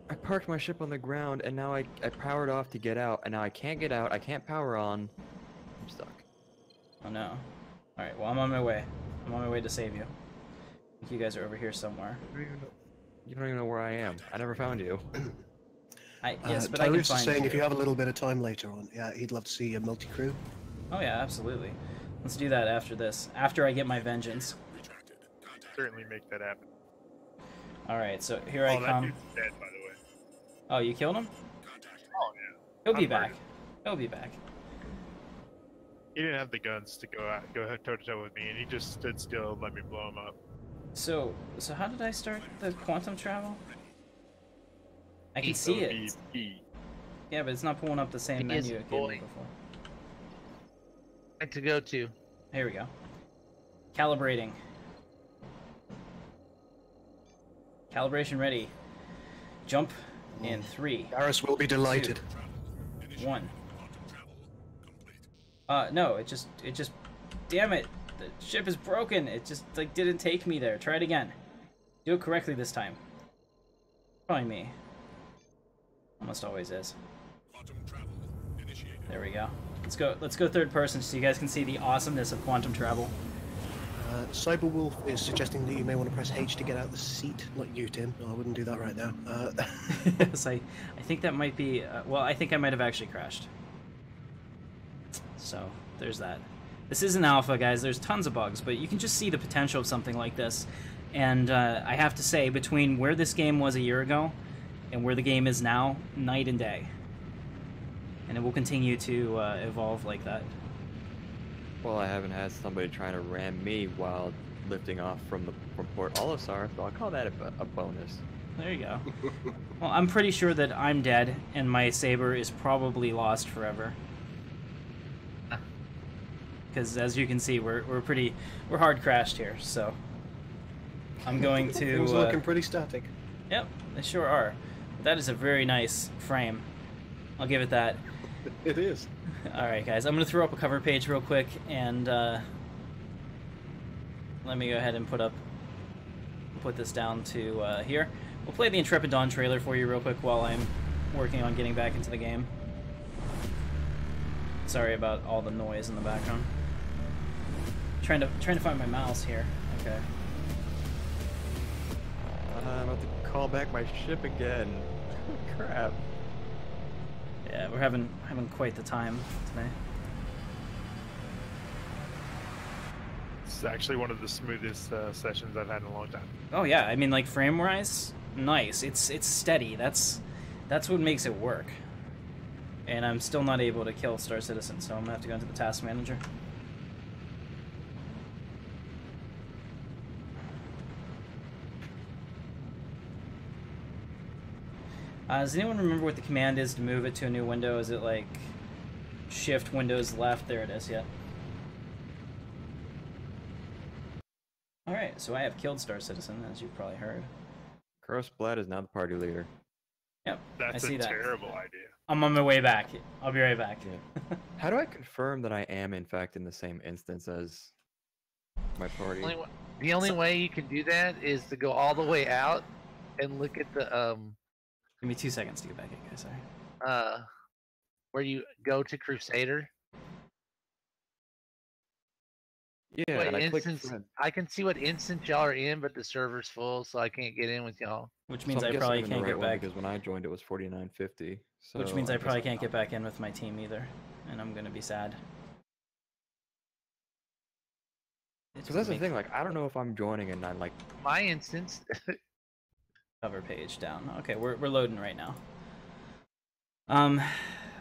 I parked my ship on the ground, and now I powered off to get out, and now I can't get out, I can't power on. I'm stuck. Oh no. Alright, well I'm on my way. I'm on my way to save you. I think you guys are over here somewhere. You don't even know where I am. I never found you. Yes, but I can Tyrus is find saying you. if you have a little bit of time later on, yeah, he'd love to see a multi-crew. Oh yeah, absolutely. Let's do that after this. After I get my vengeance. Certainly make that happen. Alright, so here I Oh, that come. dude's dead, by the way. Oh, you killed him? Oh yeah. He'll be I'm back. murdered. He'll be back. He didn't have the guns to go toe to toe with me, and he just stood still and let me blow him up. So how did I start the quantum travel? I can see So it. E. Yeah, but it's not pulling up the same He is menu it gave me boy. before. Right to go to. Here we go. Calibrating. Calibration ready. Jump in 3, Tyrus will be delighted. 1. No, it just, damn it, the ship is broken. It just, like, didn't take me there. Try it again. Do it correctly this time. Probably me. Almost always is. There we go. Let's go third person so you guys can see the awesomeness of quantum travel. Cyberwolf is suggesting that you may want to press H to get out the seat. Not you, Tim. No, I wouldn't do that right now. Yes, I think that might be, well, I think I might have actually crashed. So, there's that. This is an alpha, guys. There's tons of bugs, but you can just see the potential of something like this. And I have to say, between where this game was a year ago and where the game is now, night and day. And it will continue to evolve like that. Well, I haven't had somebody trying to ram me while lifting off from Port Olisar, so I'll call that a bonus. There you go. Well, I'm pretty sure that I'm dead, and my Saber is probably lost forever. Because as you can see, we're hard crashed here. So I'm going to. Things are looking pretty static. Yep, they sure are. That is a very nice frame. I'll give it that. It is. All right, guys. I'm gonna throw up a cover page real quick, and let me go ahead and put this down to here. We'll play the Intrepid Dawn trailer for you real quick while I'm working on getting back into the game. Sorry about all the noise in the background. Trying to find my mouse here. Okay. I'm about to call back my ship again. Crap. Yeah, we're having quite the time today. It's actually one of the smoothest sessions I've had in a long time. Oh yeah, I mean like frame-wise, nice. It's steady. That's what makes it work. And I'm still not able to kill Star Citizen, so I'm gonna have to go into the task manager. Does anyone remember what the command is to move it to a new window? Is it like Shift Windows left? There it is, yeah. Alright, so I have killed Star Citizen, as you've probably heard. Crossblad is now the party leader. Yep, That's I see a that. terrible idea. I'm on my way back. I'll be right back. Yeah. How do I confirm that I am, in fact, in the same instance as my party? The only way you can do that is to go all the way out and look at the Give me 2 seconds to get back in, guys. Sorry. where you go to Crusader. Yeah, What and I clicked instance? friend. I can see what instance y'all are in, but the server's full, so I can't get in with y'all. Which means So I'm I guessing probably I'm in the can't right get one back. because when I joined it was 4950. So Which means I guess probably I'm can't not. get back in with my team either, and I'm gonna be sad. It's Because that's the make thing, like, I don't know if I'm joining and I'm like, My instance. cover page down. Okay, we're loading right now.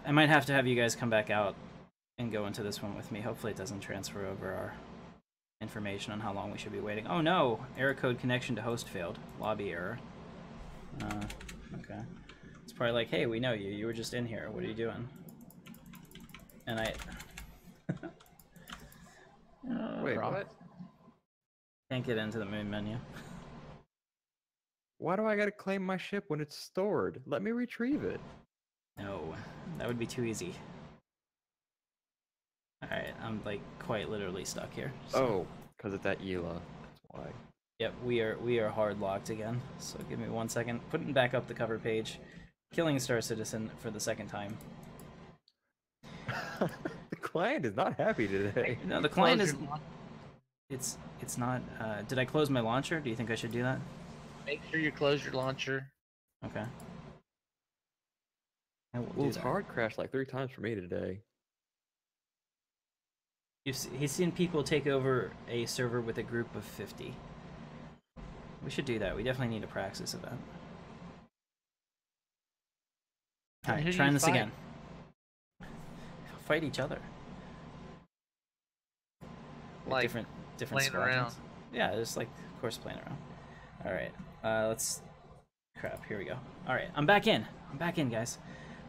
I might have to have you guys come back out and go into this one with me. Hopefully it doesn't transfer over our information on how long we should be waiting. Oh no! Error code connection to host failed. Lobby error. Okay. It's probably like, hey, we know you. You were just in here. What are you doing? And I... wait, wrong. what? Can't get into the main menu. Why do I gotta claim my ship when it's stored? Let me retrieve it. No, that would be too easy. Alright, I'm like quite literally stuck here. So. Oh, because it's at ELA. That's why. Yep, we are hard locked again. So give me 1 second. Putting back up the cover page. Killing Star Citizen for the second time. The client is not happy today. No, the client Close is. your launch- It's not. Did I close my launcher? Do you think I should do that? Make sure you close your launcher. Okay. I will Well, do it's that. hard crashed like 3 times for me today. He's seen people take over a server with a group of 50. We should do that. We definitely need a Praxus event. And Alright, who do trying you this fight? again. Fight each other. With Like, different playing squadrons. around. Yeah, just like, of course, playing around. Alright, let's... Crap, here we go. Alright, I'm back in. I'm back in, guys.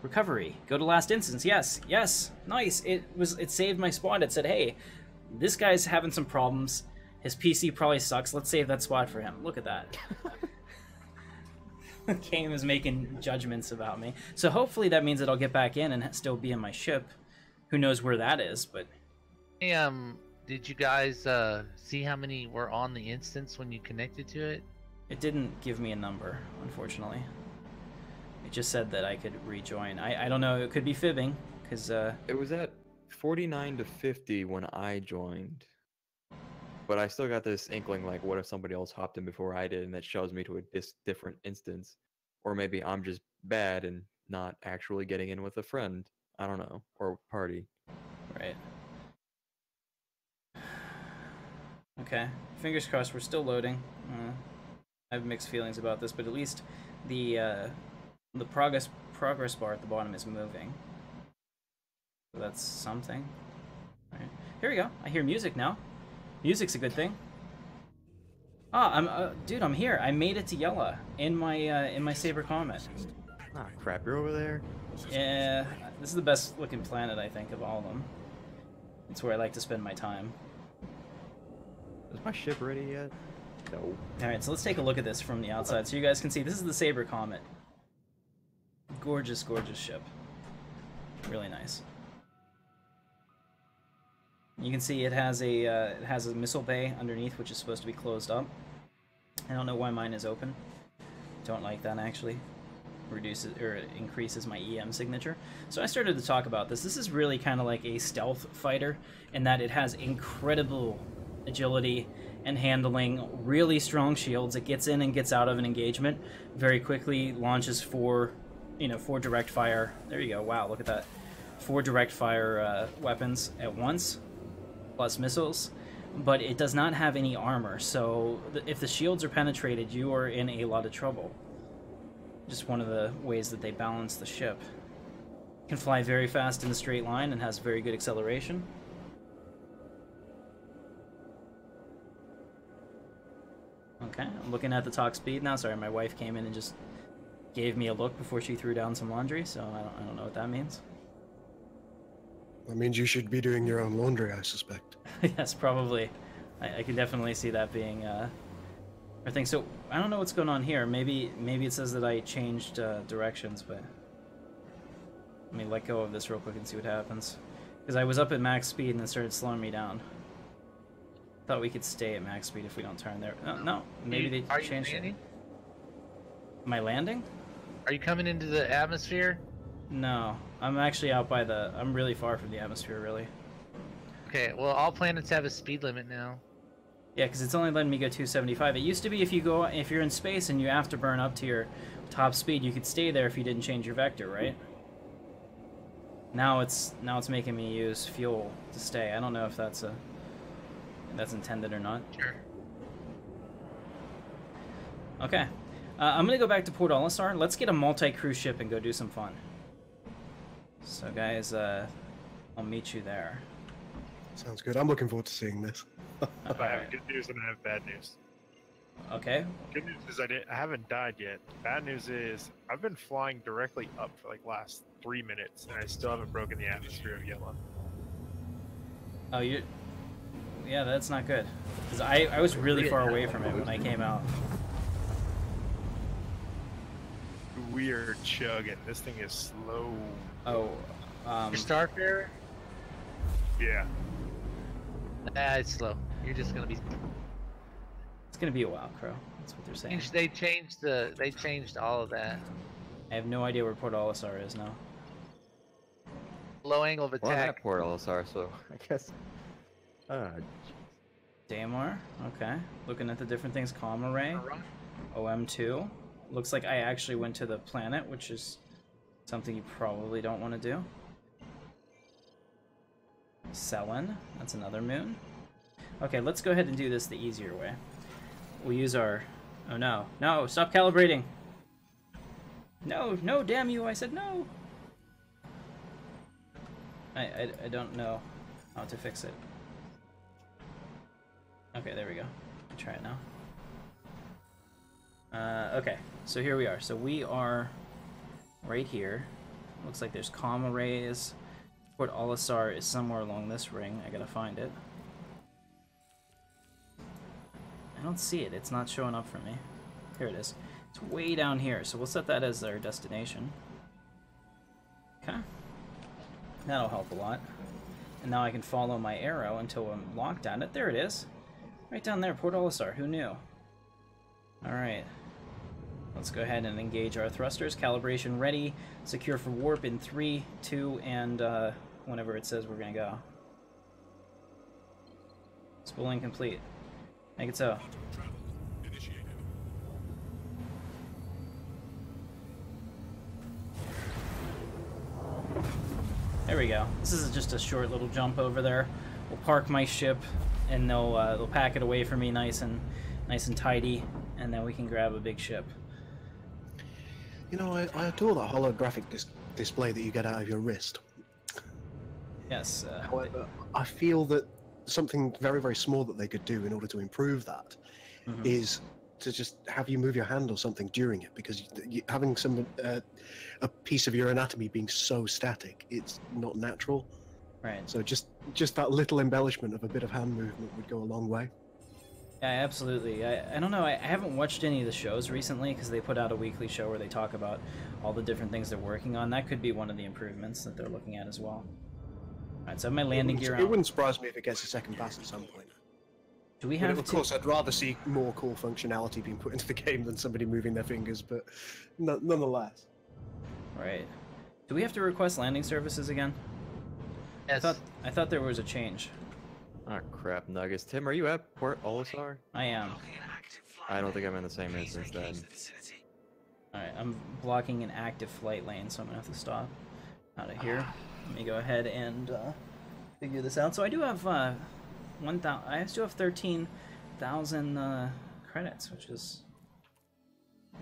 Recovery. Go to last instance. Yes, yes, nice. It saved my spawn. It said, hey, this guy's having some problems. His PC probably sucks. Let's save that squad for him. Look at that. The game is making judgments about me. So hopefully that means that I'll get back in and still be in my ship. Who knows where that is, but... Hey, did you guys see how many were on the instance when you connected to it? It didn't give me a number, unfortunately. It just said that I could rejoin. I don't know, it could be fibbing, because... It was at 49 to 50 when I joined. But I still got this inkling, like, what if somebody else hopped in before I did, and that shows me to a different instance? Or maybe I'm just bad and not actually getting in with a friend. I don't know. Or party. Right. Okay. Fingers crossed, we're still loading. I have mixed feelings about this, but at least the progress bar at the bottom is moving. So that's something. Alright. Here we go. I hear music now. Music's a good thing. Ah, dude, I'm here. I made it to Yella in my Saber Comet. Ah, crap, you're over there? Yeah, this is the best looking planet, I think, of all of them. It's where I like to spend my time. Is my ship ready yet? No. Alright, so let's take a look at this from the outside so you guys can see. This is the Saber Comet. Gorgeous, gorgeous ship. Really nice. You can see it has a missile bay underneath, which is supposed to be closed up. I don't know why mine is open. Don't like that, actually. Reduces or increases my EM signature. So I started to talk about this. This is really kind of like a stealth fighter in that it has incredible agility and handling, really strong shields. It gets in and gets out of an engagement very quickly, launches four direct fire. There you go. Wow, look at that. 4 direct fire weapons at once, plus missiles. but it does not have any armor, so if the shields are penetrated, you are in a lot of trouble. Just one of the ways that they balance the ship. Can fly very fast in a straight line and has very good acceleration. Okay, I'm looking at the talk speed now. Sorry, my wife came in and just gave me a look before she threw down some laundry, so I don't know what that means. That means you should be doing your own laundry, I suspect. Yes, probably. I can definitely see that being a thing. So I don't know what's going on here. Maybe it says that I changed directions, but let me let go of this real quick and see what happens. Because I was up at max speed and it started slowing me down. Thought we could stay at max speed if we don't turn there. No, maybe they changed it. Am I landing? Are you coming into the atmosphere? No, I'm actually out by the... I'm really far from the atmosphere, really. Okay, well, all planets have a speed limit now. Yeah, because it's only letting me go 275. It used to be if you're in space and you have to burn up to your top speed, you could stay there if you didn't change your vector, right? Now it's making me use fuel to stay. I don't know if that's intended or not. Sure. Okay. I'm gonna go back to Port Olisar. Let's get a multi-cruise ship and go do some fun. So guys, I'll meet you there. Sounds good. I'm looking forward to seeing this. I have good news and I have bad news. Okay. Good news is I haven't died yet. Bad news is I've been flying directly up for like last 3 minutes and I still haven't broken the atmosphere of yellow. Oh, yeah, that's not good. Because I was really far away from it when I came out. We are chugging. This thing is slow. Oh, Your Starfarer? Yeah. It's slow. You're just gonna be. it's gonna be a while, Crow. That's what they're saying. They changed all of that. I have no idea where Port Olisar is now. Low angle of Well, I'm at attack. Port Olisar, so I guess. Daymar, okay. Looking at the different things. Comm Array, OM2. Looks like I actually went to the planet, which is something you probably don't want to do. Selen, that's another moon. Okay, let's go ahead and do this the easier way. We'll use our... Oh no, no, stop calibrating! No, no, damn you, I said no! I don't know how to fix it. Okay, there we go. I'll try it now. Okay, so here we are. So we are right here. Looks like there's comm arrays. Port Olisar is somewhere along this ring. I gotta find it. I don't see it. It's not showing up for me. Here it is. It's way down here, so we'll set that as our destination. Okay. That'll help a lot. And now I can follow my arrow until I'm locked on it. There it is. Right down there, Port Olisar. Who knew? Alright. Let's go ahead and engage our thrusters. Calibration ready. Secure for warp in 3, 2, and whenever it says we're going to go. Spooling complete. Make it so. There we go. This is just a short little jump over there. We'll park my ship, and they'll pack it away for me nice and tidy, and then we can grab a big ship. You know, I adore that holographic display that you get out of your wrist. Yes. However, I feel that something very, very small that they could do in order to improve that is to just have you move your hand or something during it, because having a piece of your anatomy being so static, it's not natural. Right. So just that little embellishment of a bit of hand movement would go a long way. Yeah, absolutely. I don't know. I haven't watched any of the shows recently because they put out a weekly show where they talk about all the different things they're working on. That could be one of the improvements that they're looking at as well. All right, so I have my landing gear on. It wouldn't surprise me if it gets a second pass at some point. Do we have of course, I'd rather see more cool functionality being put into the game than somebody moving their fingers, but nonetheless. Right. Do we have to request landing services again? Yes. I thought there was a change. Oh crap, Nuggets. Tim, are you at Port Olisar? I am. I don't think I'm in the same instance then. Alright, I'm blocking an active flight lane, so I'm gonna have to stop out of here. Let me go ahead and figure this out. So I do have 1,000. I still have 13,000 credits, which is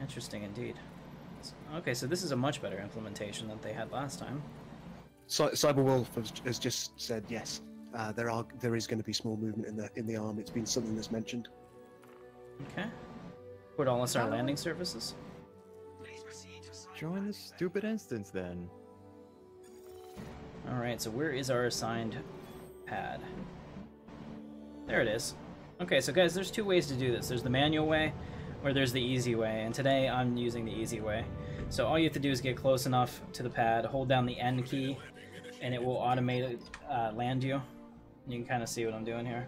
interesting indeed. Okay, so this is a much better implementation than they had last time. Cyberwolf has just said yes. There is going to be small movement in the arm. It's been something that's mentioned. Okay. Put all us our landing services. Join the stupid instance then. Alright, so where is our assigned pad? There it is. Okay, so guys, there's two ways to do this. There's the manual way, or there's the easy way, and today I'm using the easy way. So all you have to do is get close enough to the pad, hold down the N key, and it will automatically land you. You can kind of see what I'm doing here.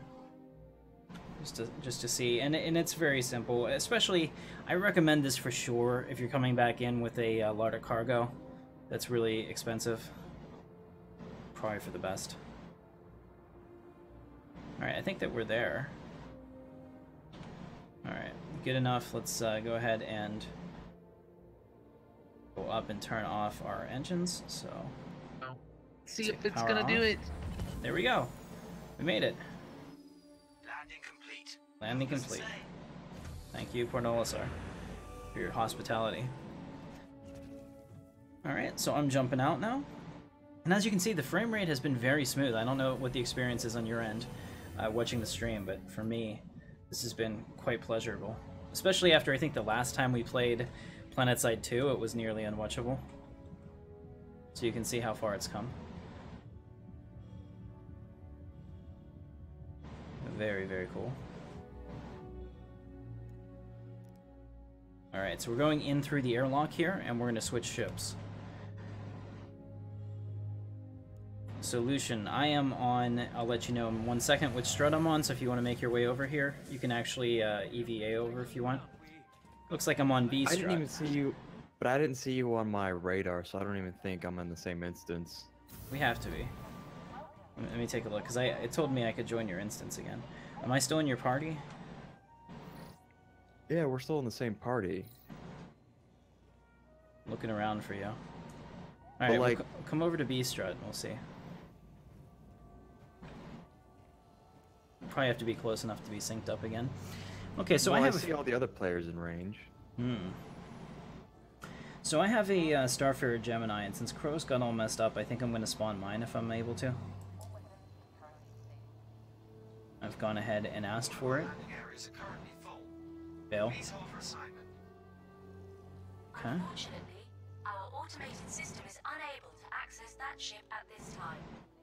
Just to see, and it's very simple. Especially, I recommend this for sure if you're coming back in with a lot of cargo that's really expensive. Probably for the best. Alright, I think that we're there. Alright, good enough. Let's go ahead and go up and turn off our engines, so... See if it's gonna do it. There we go. We made it. Landing complete. Landing complete. Thank you, Pornolisar, for your hospitality. Alright, so I'm jumping out now. And as you can see, the frame rate has been very smooth. I don't know what the experience is on your end watching the stream, but for me, this has been quite pleasurable. Especially after I think the last time we played PlanetSide 2, it was nearly unwatchable. So you can see how far it's come. Very, very cool. Alright, so we're going in through the airlock here, and we're going to switch ships. Solution. I am on, I'll let you know in 1 second which strut I'm on, so if you want to make your way over here, you can actually EVA over if you want. Looks like I'm on B strut. I didn't even see you, but I didn't see you on my radar, so I don't even think I'm in the same instance. We have to be. Let me take a look, because it told me I could join your instance again. Am I still in your party? Yeah, we're still in the same party. Looking around for you. Alright, like, we'll come over to B strut and we'll see. Probably have to be close enough to be synced up again. Okay, so well, I have see all the other players in range. So I have a Starfarer Gemini, and since Crow's got all messed up, I think I'm going to spawn mine if I'm able to. I've gone ahead and asked for it. Fail. Okay. Unfortunately, our automated system is unable to access that ship at this time.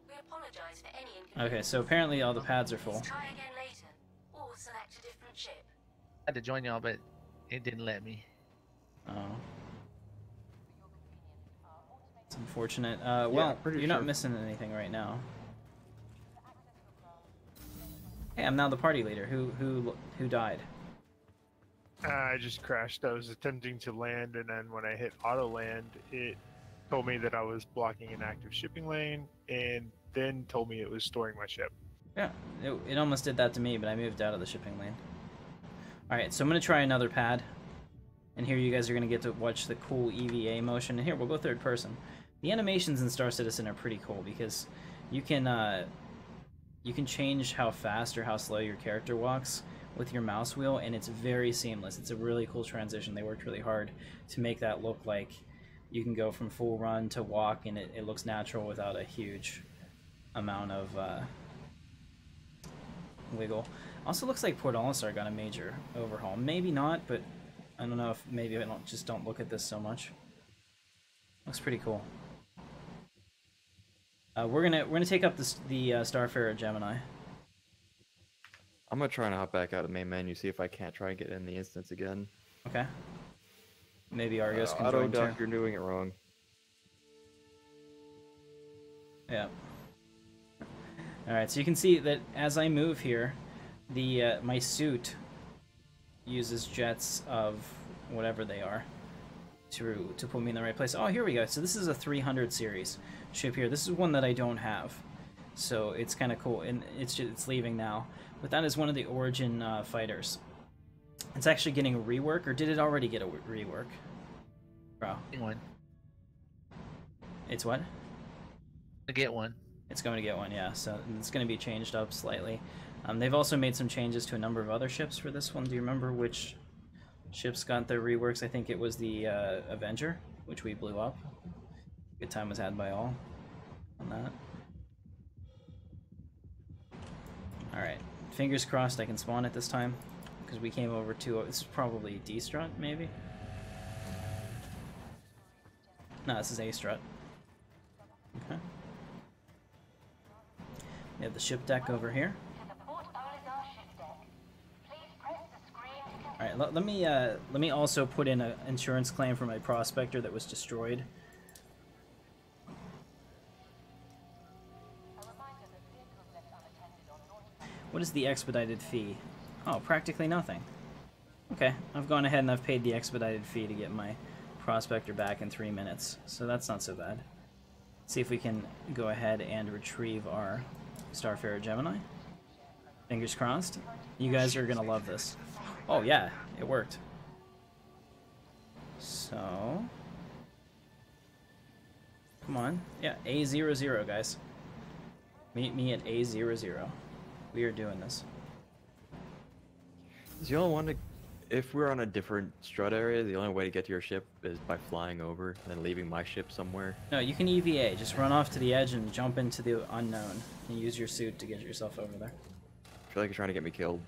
We apologize for any inconvenience. Okay, so apparently all the pads are full. Try again later, or select a different ship. I had to join y'all, but it didn't let me. Oh. It's unfortunate. Well, you're not missing anything right now. Hey, I'm now the party leader. Who died? I just crashed. I was attempting to land, and then when I hit auto land, it told me that I was blocking an active shipping lane, and then told me it was storing my ship. Yeah, it almost did that to me, but I moved out of the shipping lane. Alright, so I'm going to try another pad. And here you guys are going to get to watch the cool EVA motion. And here, we'll go third person. The animations in Star Citizen are pretty cool because you can change how fast or how slow your character walks with your mouse wheel, and it's very seamless. It's a really cool transition. They worked really hard to make that look like you can go from full run to walk, and it looks natural without a huge amount of wiggle. Also looks like Port Olisar got a major overhaul. Maybe not, but I don't know if maybe I don't look at this so much. Looks pretty cool. We're gonna take up the Starfarer Gemini. I'm gonna try and hop back out of the main menu, see if I can't try and get in the instance again. Okay. Maybe Argos can Auto join dock, too. you're doing it wrong. Yeah. Alright, so you can see that as I move here, my suit uses jets of whatever they are to put me in the right place. Oh, here we go. So this is a 300 series ship here. This is one that I don't have, so it's kind of cool, and it's leaving now. But that is one of the Origin fighters. It's actually getting a rework, or did it already get a rework? Bro. One. It's what? I get one. It's going to get one, yeah. So it's going to be changed up slightly. They've also made some changes to a number of other ships for this one. Do you remember which ships got their reworks? I think it was the Avenger, which we blew up. Good time was had by all on that. Alright, fingers crossed I can spawn it this time, because we came over to, it's probably D strut, maybe? No, this is A strut. Okay. We have the ship deck over here. Alright, let me also put in an insurance claim for my Prospector that was destroyed. What is the expedited fee? Oh, practically nothing. Okay, I've gone ahead and I've paid the expedited fee to get my Prospector back in 3 minutes, so that's not so bad. Let's see if we can go ahead and retrieve our Starfarer Gemini. Fingers crossed. You guys are gonna love this. Oh yeah, it worked. So... come on. Yeah, A00, guys. Meet me at A00. We are doing this. Do y'all want to... if we're on a different strut area, the only way to get to your ship is by flying over and then leaving my ship somewhere? No, you can EVA. Just run off to the edge and jump into the unknown. And use your suit to get yourself over there. I feel like you're trying to get me killed.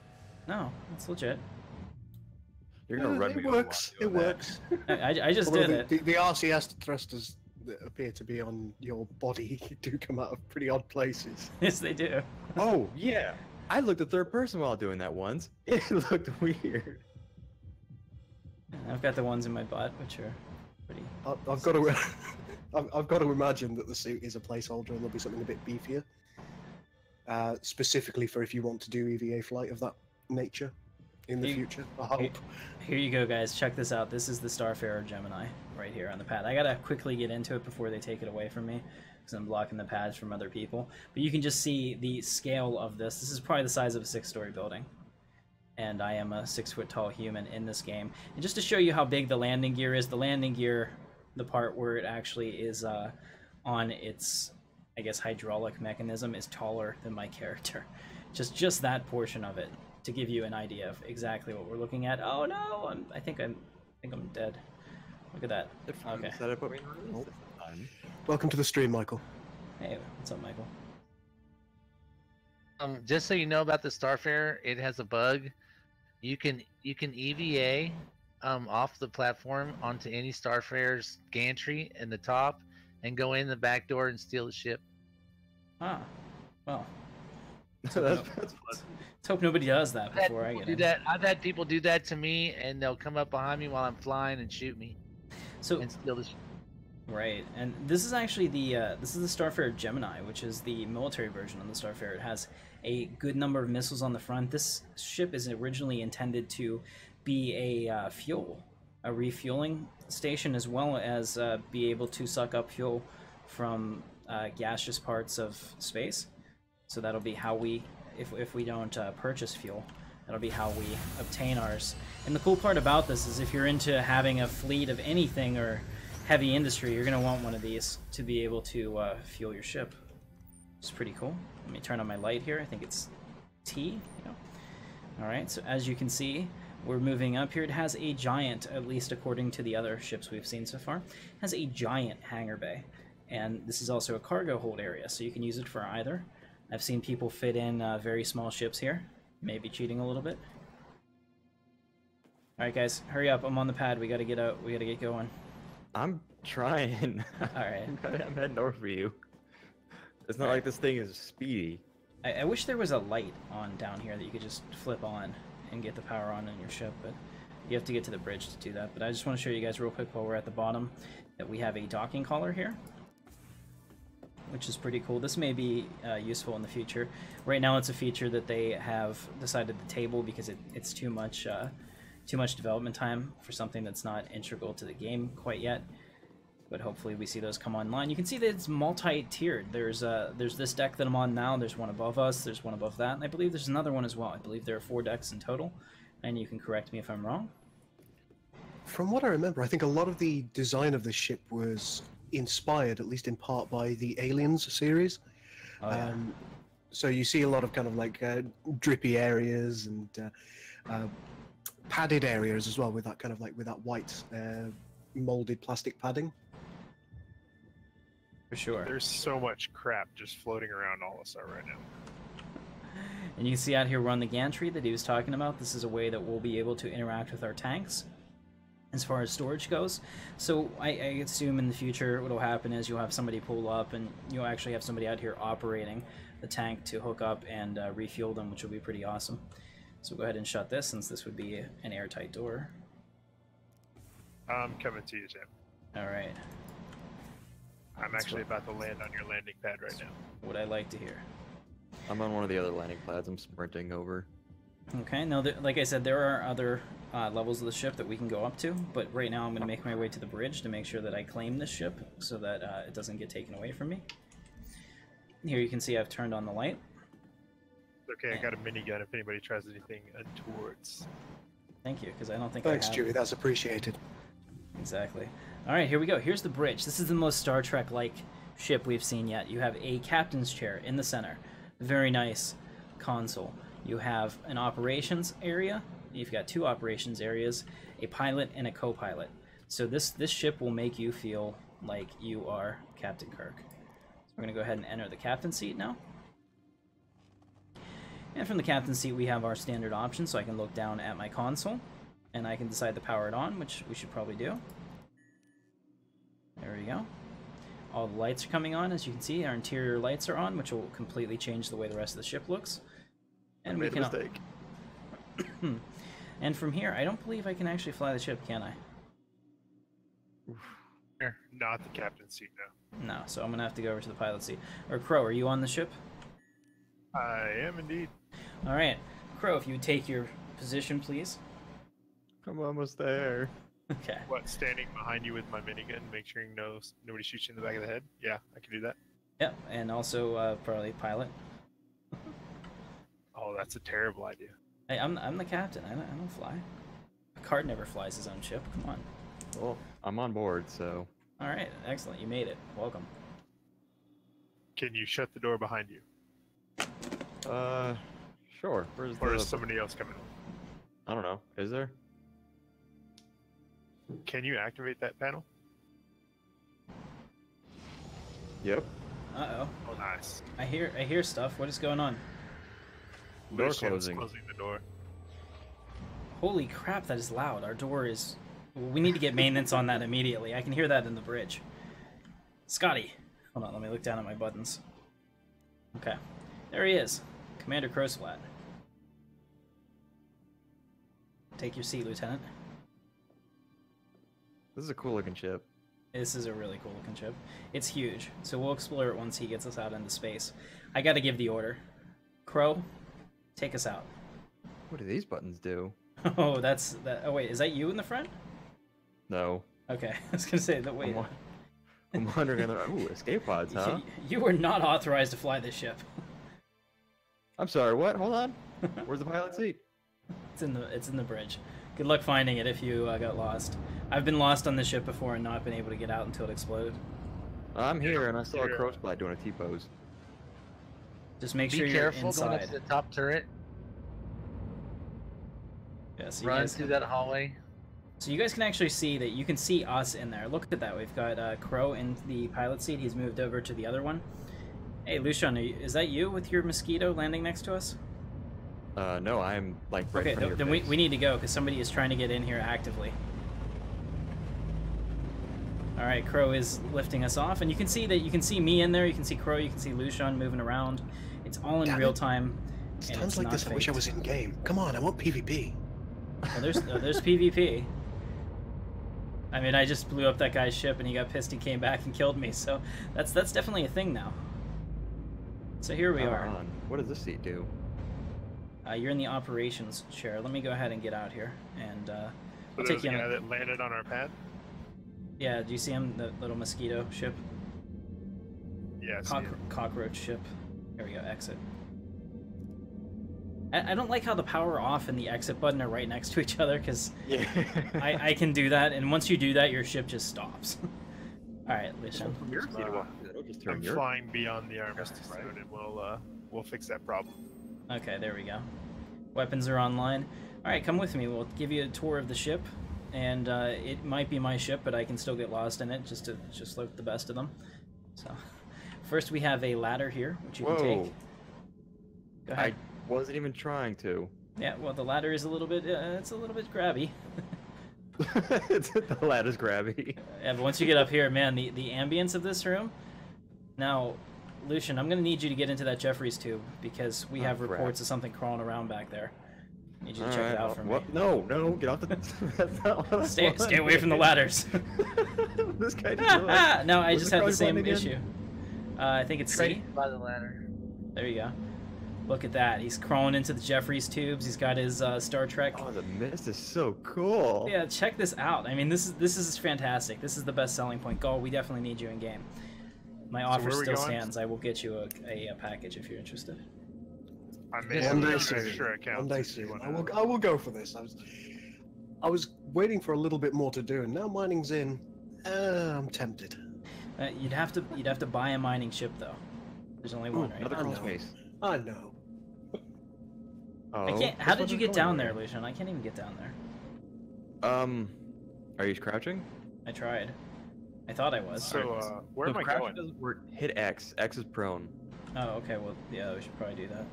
No, it's legit. You're gonna run It me works. over. It works. I just Although did it. the RCS thrusters that appear to be on your body do come out of pretty odd places. Yes, they do. Oh, yeah. I looked at third person while doing that once. It looked weird. I've got the ones in my butt, which are pretty... I've got to... I've got to imagine that the suit is a placeholder and there'll be something a bit beefier. Specifically for if you want to do EVA flight of that nature in the future, I hope. Here you go, guys. Check this out. This is the Starfarer Gemini right here on the pad. I gotta quickly get into it before they take it away from me, because I'm blocking the pads from other people. But you can just see the scale of this. This is probably the size of a 6-story building. And I am a 6-foot-tall human in this game. And just to show you how big the landing gear is, the landing gear, the part where it actually is on its, I guess, hydraulic mechanism, is taller than my character. Just that portion of it, to give you an idea of exactly what we're looking at. Oh no, I think I'm dead. Look at that. Okay. Decided to put me in release this time. Welcome to the stream, Michael. Hey, what's up, Michael? Just so you know about the Starfarer, it has a bug. You can EVA off the platform onto any Starfarer's gantry in the top, and go in the back door and steal the ship. Ah, well. That's fun. Let's hope nobody does that before I get in. I've had people do that to me, and they'll come up behind me while I'm flying and shoot me. So, and steal the ship. Right, and this is actually the Starfarer Gemini, which is the military version of the Starfarer. It has a good number of missiles on the front. This ship is originally intended to be a refueling station, as well as be able to suck up fuel from gaseous parts of space. So that'll be how we, if we don't purchase fuel, that'll be how we obtain ours. And the cool part about this is if you're into having a fleet of anything or heavy industry, you're going to want one of these to be able to fuel your ship. It's pretty cool. Let me turn on my light here. I think it's T. Yeah. Alright, so as you can see, we're moving up here. It has a giant, at least according to the other ships we've seen so far, has a giant hangar bay. And this is also a cargo hold area, so you can use it for either. I've seen people fit in very small ships here. Maybe cheating a little bit. Alright guys, hurry up. I'm on the pad. We gotta get out. We gotta get going. I'm trying. Alright. I'm heading over for you. It's not like this thing is speedy. I wish there was a light on down here that you could just flip on and get the power on in your ship, but you have to get to the bridge to do that. But I just want to show you guys real quick while we're at the bottom that we have a docking collar here, which is pretty cool. This may be useful in the future. Right now it's a feature that they have decided to table because it's too much development time for something that's not integral to the game quite yet. But hopefully we see those come online. You can see that it's multi-tiered. There's this deck that I'm on now. There's one above us. There's one above that. And I believe there's another one as well. I believe there are 4 decks in total. And you can correct me if I'm wrong. From what I remember, I think a lot of the design of this ship was inspired, at least in part, by the Aliens series. Oh, yeah. So you see a lot of kind of like drippy areas and padded areas as well, with that kind of like with that white molded plastic padding. For sure. There's so much crap just floating around all of us right now. And you can see out here we're on the gantry that he was talking about. This is a way that we'll be able to interact with our tanks as far as storage goes. So I assume in the future what will happen is you'll have somebody pull up and you'll actually have somebody out here operating the tank to hook up and refuel them, which will be pretty awesome. So go ahead and shut this, since this would be an airtight door. I'm coming to you, Sam. All right. I'm actually about to land on your landing pad right now. What I like to hear. I'm on one of the other landing pads. I'm sprinting over. Okay, now, like I said, there are other levels of the ship that we can go up to, but right now I'm going to make my way to the bridge to make sure that I claim this ship so that it doesn't get taken away from me. Here you can see I've turned on the light. Okay, I got a minigun if anybody tries anything untowards. Thank you, because I don't think Thanks, I have. Chewie. That's appreciated. Exactly. All right, here we go. Here's the bridge. This is the most Star Trek-like ship we've seen yet. You have a captain's chair in the center. Very nice console. You have an operations area. You've got two operations areas, a pilot and a co-pilot. So this ship will make you feel like you are Captain Kirk. So we're going to go ahead and enter the captain's seat now. And from the captain's seat, we have our standard options, so I can look down at my console, and I can decide to power it on, which we should probably do. There we go. All the lights are coming on, as you can see. Our interior lights are on, which will completely change the way the rest of the ship looks. And we can. Mistake. And from here, I don't believe I can actually fly the ship, can I? Here, not the captain's seat now. No, so I'm gonna have to go over to the pilot seat. Or Crow, are you on the ship? I am indeed. All right, Crow, if you would take your position, please. I'm almost there. Okay. What, standing behind you with my minigun, make sure nobody shoots you in the back of the head? Yeah, I can do that. Yep, and also probably pilot. Oh, that's a terrible idea. Hey, I'm the captain. I don't fly. Picard never flies his own ship. Come on. Well, I'm on board, so. All right, excellent. You made it. Welcome. Can you shut the door behind you? Sure. Where's Or the... is somebody else coming? I don't know. Is there? Can you activate that panel? Yep. Uh-oh. Oh, nice. I hear stuff. What is going on? Door Lucian's closing. closing the door. Holy crap, that is loud. Our door is... We need to get maintenance on that immediately. I can hear that in the bridge. Scotty. Hold on, let me look down at my buttons. Okay. There he is. Commander Crowsflat. Take your seat, Lieutenant. This is a cool looking ship. This is a really cool looking ship. It's huge, so we'll explore it once he gets us out into space. I gotta give the order. Crow, take us out. What do these buttons do? Oh, that's that. Oh wait, is that you in the front? No. Okay, I was gonna say that. Wait, I'm wondering. Ooh, escape pods, huh? You were not authorized to fly this ship. I'm sorry. What? Hold on. Where's the pilot seat? It's in the bridge. Good luck finding it if you got lost. I've been lost on this ship before and not been able to get out until it exploded. I'm here, and I saw a Crowsflat doing a T-pose. Just make Be sure you're careful going up inside. to the top turret. Yeah, so you Run guys through that hallway. So you guys can actually see that you can see us in there. Look at that. We've got Crow in the pilot seat. He's moved over to the other one. Hey, Lucian, is that you with your mosquito landing next to us? No, I'm like right Okay, in front of then your we face. need to go because somebody is trying to get in here actively. All right, Crow is lifting us off, and you can see me in there. You can see Crow. You can see Lucian moving around. It's all in Damn real it. time. It's and times it's like not this I wish I faked. was in game. Come on, I want PvP. Well, there's PvP. I mean, I just blew up that guy's ship, and he got pissed and came back and killed me. So that's definitely a thing now. So here we are. On. What does this seat do? You're in the operations chair. Let me go ahead and get out here, and So I'll there take was you a on. guy that landed on our pad? Yeah, do you see him? The little mosquito ship, Yeah, I see it. cockroach ship. There we go. Exit. I don't like how the power off and the exit button are right next to each other because Yeah. I can do that, and once you do that, your ship just stops. All right, listen. From your seat, it'll just turn I'm your. flying beyond the armistice zone, and we'll we'll fix that problem. Okay, there we go. Weapons are online. All right, come with me. We'll give you a tour of the ship, and it might be my ship, but I can still get lost in it just to look the best of them. So, first we have a ladder here, which you can take. Go ahead. I wasn't even trying to. Yeah, well, the ladder is a little bit. It's a little bit grabby. The ladder's grabby. Yeah, but once you get up here, man, the ambience of this room. Now, Lucian, I'm gonna need you to get into that Jeffries tube because we have reports of something crawling around back there. I need you to check it out for me. No, get off the. That's not what Stay away from the ladders. This guy just No, I just had the same issue. I think it's C. Right by the ladder. There you go. Look at that. He's crawling into the Jeffries tubes. He's got his Star Trek. Oh, the mist is so cool. Yeah, check this out. I mean, this is fantastic. This is the best selling point. Gall, we definitely need you in game. My offer still stands. I will get you a package if you're interested. I may One have day an soon. extra account. One day if you soon. wanna- I will go for this. I was waiting for a little bit more to do, and now mining's in. I'm tempted. You'd have to buy a mining ship though. There's only one, right? Another crawl space. I know. Oh, I can't. How did you get down there, Lucian? I can't even get down there. Are you crouching? I tried. I thought I was. So, where am I going? Doesn't work. Hit X. X is prone. Oh, okay. Well, yeah, we should probably do that.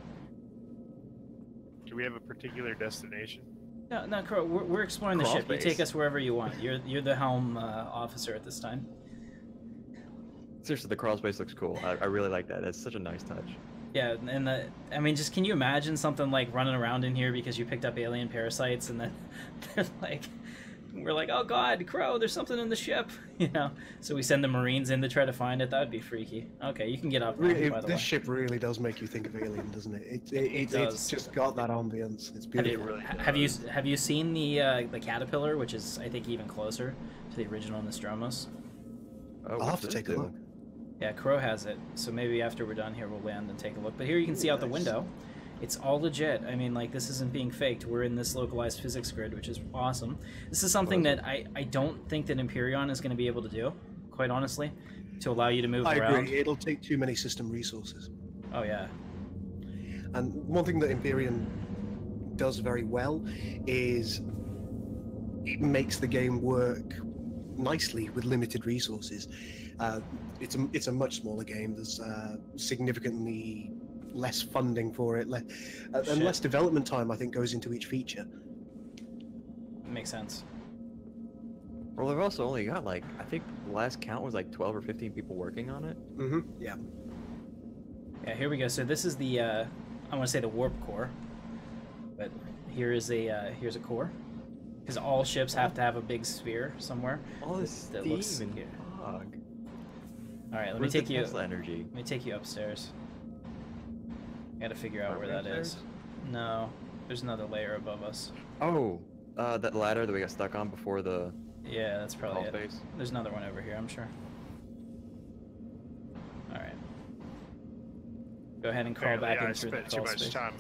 Do we have a particular destination? No, Crow. We're exploring the Crawl ship. You space. take us wherever you want. You're the helm officer at this time. Seriously, the crawl space looks cool. I really like that. It's such a nice touch. Yeah, and I mean, just can you imagine something like running around in here because you picked up alien parasites and then they're like, we're like, oh god, Crow, there's something in the ship, you know? So we send the Marines in to try to find it. That would be freaky. Okay, you can get up now, by the way. This ship really does make you think of Alien, doesn't it? It does. It's just got that ambience. It's beautiful. Have you seen the caterpillar, which is I think even closer to the original Nostromo's? Oh, I'll have to take a look. Yeah, Crow has it, so maybe after we're done here we'll land and take a look. But here you can see out the window. It's all legit. I mean, like, this isn't being faked. We're in this localized physics grid, which is awesome. This is something that I don't think that Empyreon is going to be able to do, quite honestly, to allow you to move around. I agree. It'll take too many system resources. Oh, yeah. And one thing that Empyreon does very well is it makes the game work nicely with limited resources. It's a much smaller game. There's significantly less funding for it, and less development time, I think, goes into each feature. Makes sense. Well, they've also only got, like, I think the last count was like 12 or 15 people working on it. Mm-hmm. Yeah. Yeah, here we go. So this is the, I want to say the warp core, but here's a core, because all ships have to have a big sphere somewhere. All this that steam looks and here. fog. All right, let Where's me take the you. Tesla energy? Let me take you upstairs. I gotta figure out where that is. No, there's another layer above us. Oh, that ladder that we got stuck on before the Yeah, that's probably crawl it. space. There's another one over here, I'm sure. All right. Go ahead and crawl Apparently back I in through the spent too crawl much space. time.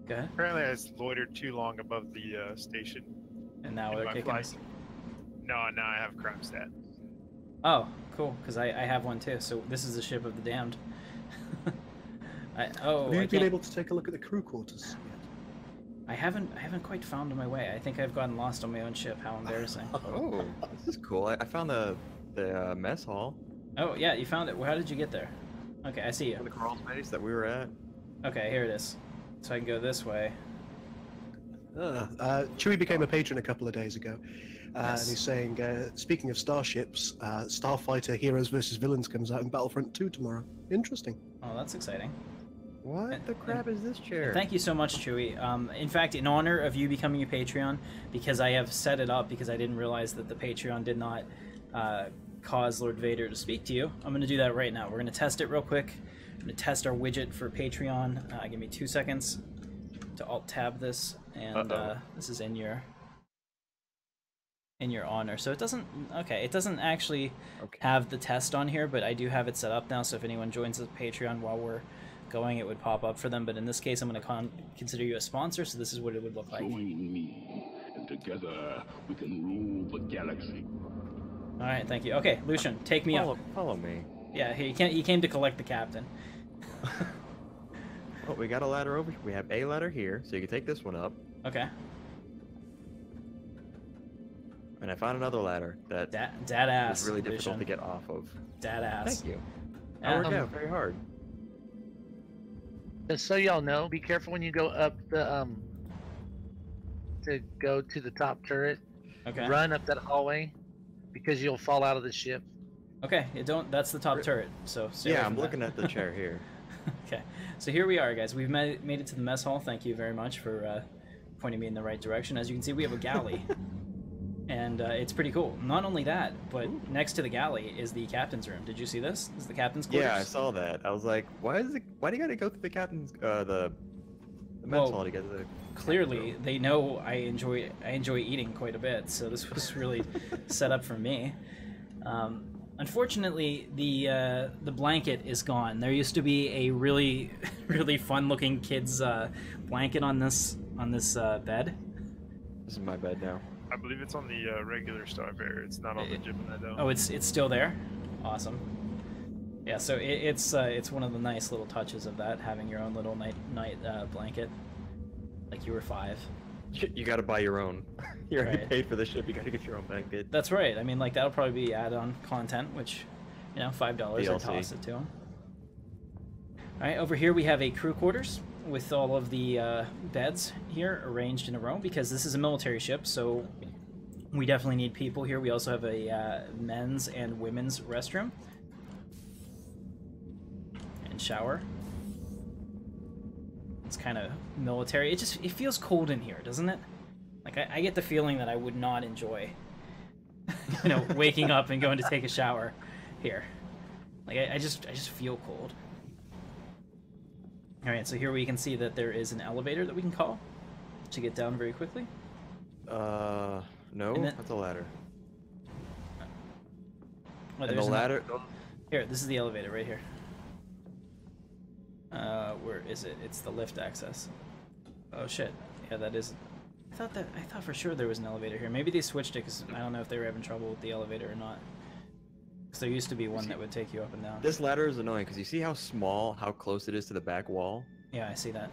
Go ahead. Apparently I loitered too long above the station. And now in they're my kicking flight. us. No, now I have crime stat. Oh, cool, because I have one too. So this is the ship of the damned. Have I you been can't. able to take a look at the crew quarters yet? I haven't quite found my way. I think I've gotten lost on my own ship. How embarrassing. Oh, this is cool. I found the mess hall. Oh yeah, you found it. Well, how did you get there? Okay, I see you. The crawl space that we were at. Okay, here it is. So I can go this way. Chewie became a patron a couple of days ago, Yes. and he's saying, speaking of starships, Starfighter Heroes vs. Villains comes out in Battlefront 2 tomorrow. Interesting. Oh, that's exciting. What the crap is this chair? Thank you so much, Chewie. In fact, in honor of you becoming a Patreon, because I have set it up because I didn't realize that the Patreon did not cause Lord Vader to speak to you, I'm going to do that right now. We're going to test it real quick. I'm going to test our widget for Patreon. Give me 2 seconds to Alt-tab this, and this is in your honor. So it doesn't actually have the test on here, but I do have it set up now, so if anyone joins the Patreon while we're going, it would pop up for them. But in this case, I'm going to consider you a sponsor, so this is what it would look like. Join me, and together we can rule the galaxy. All right, thank you. Okay, Lucian, take me up. Follow me. Yeah, he came to collect the captain. Oh, we got a ladder over. We have a ladder here, so you can take this one up. Okay. And I found another ladder that Dad ass. was really difficult to get off of. Dad ass. Thank you. That worked out very hard. Just so y'all know, be careful when you go up the to go to the top turret. Okay. Run up that hallway because you'll fall out of the ship. Okay, that's the top turret. So stay away Yeah, from I'm that. looking at the chair here. Okay, so here we are, guys. We've made it to the mess hall. Thank you very much for pointing me in the right direction. As you can see, we have a galley, and it's pretty cool. Not only that, but next to the galley is the captain's room. Did you see this? This is the captain's quarters. Yeah, I saw that. I was like, why do you gotta go through the captain's the men's hall to get to the Clearly, they know I enjoy eating quite a bit, so this was really set up for me. Unfortunately, the blanket is gone. There used to be a really really fun-looking kid's blanket on this bed. This is my bed now. I believe it's on the regular Starfare. It's not on the Gemini, though. Oh, it's still there. Awesome. Yeah, so it's one of the nice little touches of that, having your own little night blanket, like you were 5. You gotta buy your own. You already Right. paid for the ship. You gotta get your own blanket. That's right. I mean, like that'll probably be add-on content, which, you know, $5. I DLC. toss it to them. All right, over here we have a crew quarters with all of the beds here arranged in a row because this is a military ship, so we definitely need people here. We also have a men's and women's restroom and shower. It's kind of military. It feels cold in here, doesn't it? Like I get the feeling that I would not enjoy, you know, waking up and going to take a shower here. Like I just feel cold. All right, so here we can see that there is an elevator that we can call to get down very quickly. No, then- that's a ladder. Oh, And the there's an- ladder. Here, this is the elevator right here. Where is it? It's the lift access. Oh shit. Yeah, that is. I thought for sure there was an elevator here. Maybe they switched it because I don't know if they were having trouble with the elevator or not. Because there used to be one that would take you up and down. This ladder is annoying because you see how close it is to the back wall. Yeah, I see that.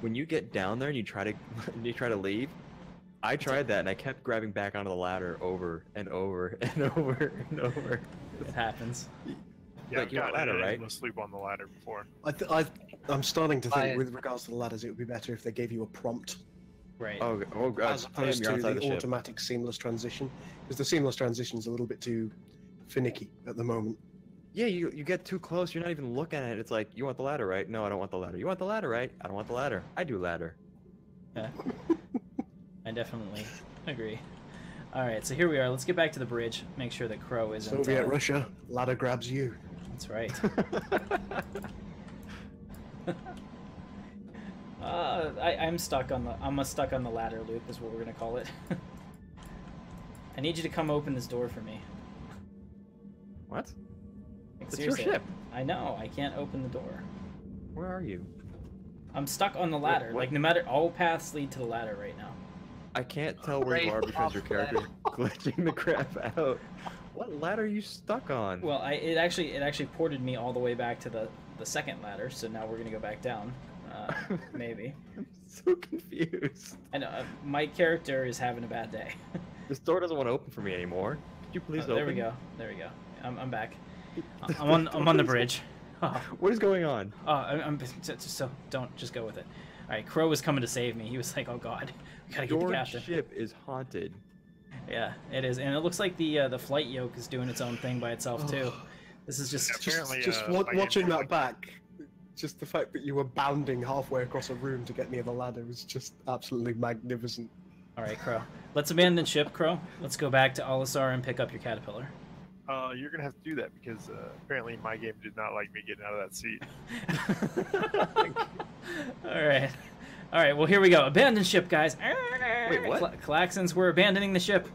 When you get down there and you try to leave, I tried that and I kept grabbing back onto the ladder over and over and over and over. It happens. Yeah, Like, I've you got a ladder, right? able to sleep on the ladder before. I'm starting to think, I- with regards to the ladders, it would be better if they gave you a prompt Right. Oh God! as opposed Tim, you're to outside the the ship. automatic seamless transition, because the seamless transition is a little bit too finicky at the moment. Yeah, you get too close. You're not even looking at it. It's like, you want the ladder, right? No, I don't want the ladder. You want the ladder, right? I don't want the ladder. I do ladder. Yeah. I definitely agree. All right, so here we are. Let's get back to the bridge. Make sure that Crow isn't. Soviet Russia, ladder grabs you. That's right. I'm stuck on the ladder loop is what we're gonna call it. I need you to come open this door for me. What? Like, It's your seriously, ship. I know. I can't open the door. Where are you? I'm stuck on the ladder. what? Like no matter, all paths lead to the ladder right now. I can't tell where you Right are because your off character is glitching the crap out. What ladder are you stuck on? Well, it actually ported me all the way back to the second ladder. So now we're gonna go back down. Maybe. I'm so confused. I know my character is having a bad day. This door doesn't want to open for me anymore. Could you please open? There we go. There we go. I'm back. I'm on the bridge. Oh, What is going on? I'm so don't just go with it. All right, Crow was coming to save me. He was like, "Oh God, we gotta get the Your captain." ship is haunted. Yeah, it is, and it looks like the flight yoke is doing its own thing by itself too. This is just Apparently, Watching my that back, just the fact that you were bounding halfway across a room to get near the ladder was just absolutely magnificent. all right, Crow. Let's abandon ship, Crow. Let's go back to Alisar and pick up your caterpillar. You're gonna have to do that because apparently my game did not like me getting out of that seat. All right. Well, here we go. Abandon ship, guys. Wait, what? Klaxons, we're abandoning the ship.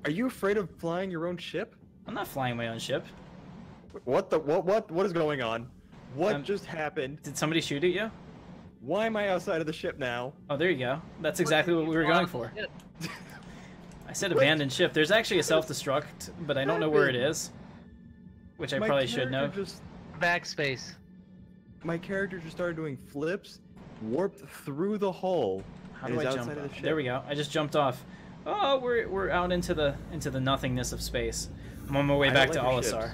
Are you afraid of flying your own ship? I'm not flying my own ship. What is going on? What Um, just happened? Did somebody shoot at you? Why am I outside of the ship now? Oh, there you go. That's exactly what we were going for. I said abandoned ship. There's actually a self-destruct, but I don't know where it is. Which I My probably should know. character Backspace. My character just started doing flips, warped through the hull. How and do is I jump outside of the off? ship. There we go. I just jumped off. Oh, we're out into the nothingness of space. I'm on my way I back don't to like your Olisar. ships.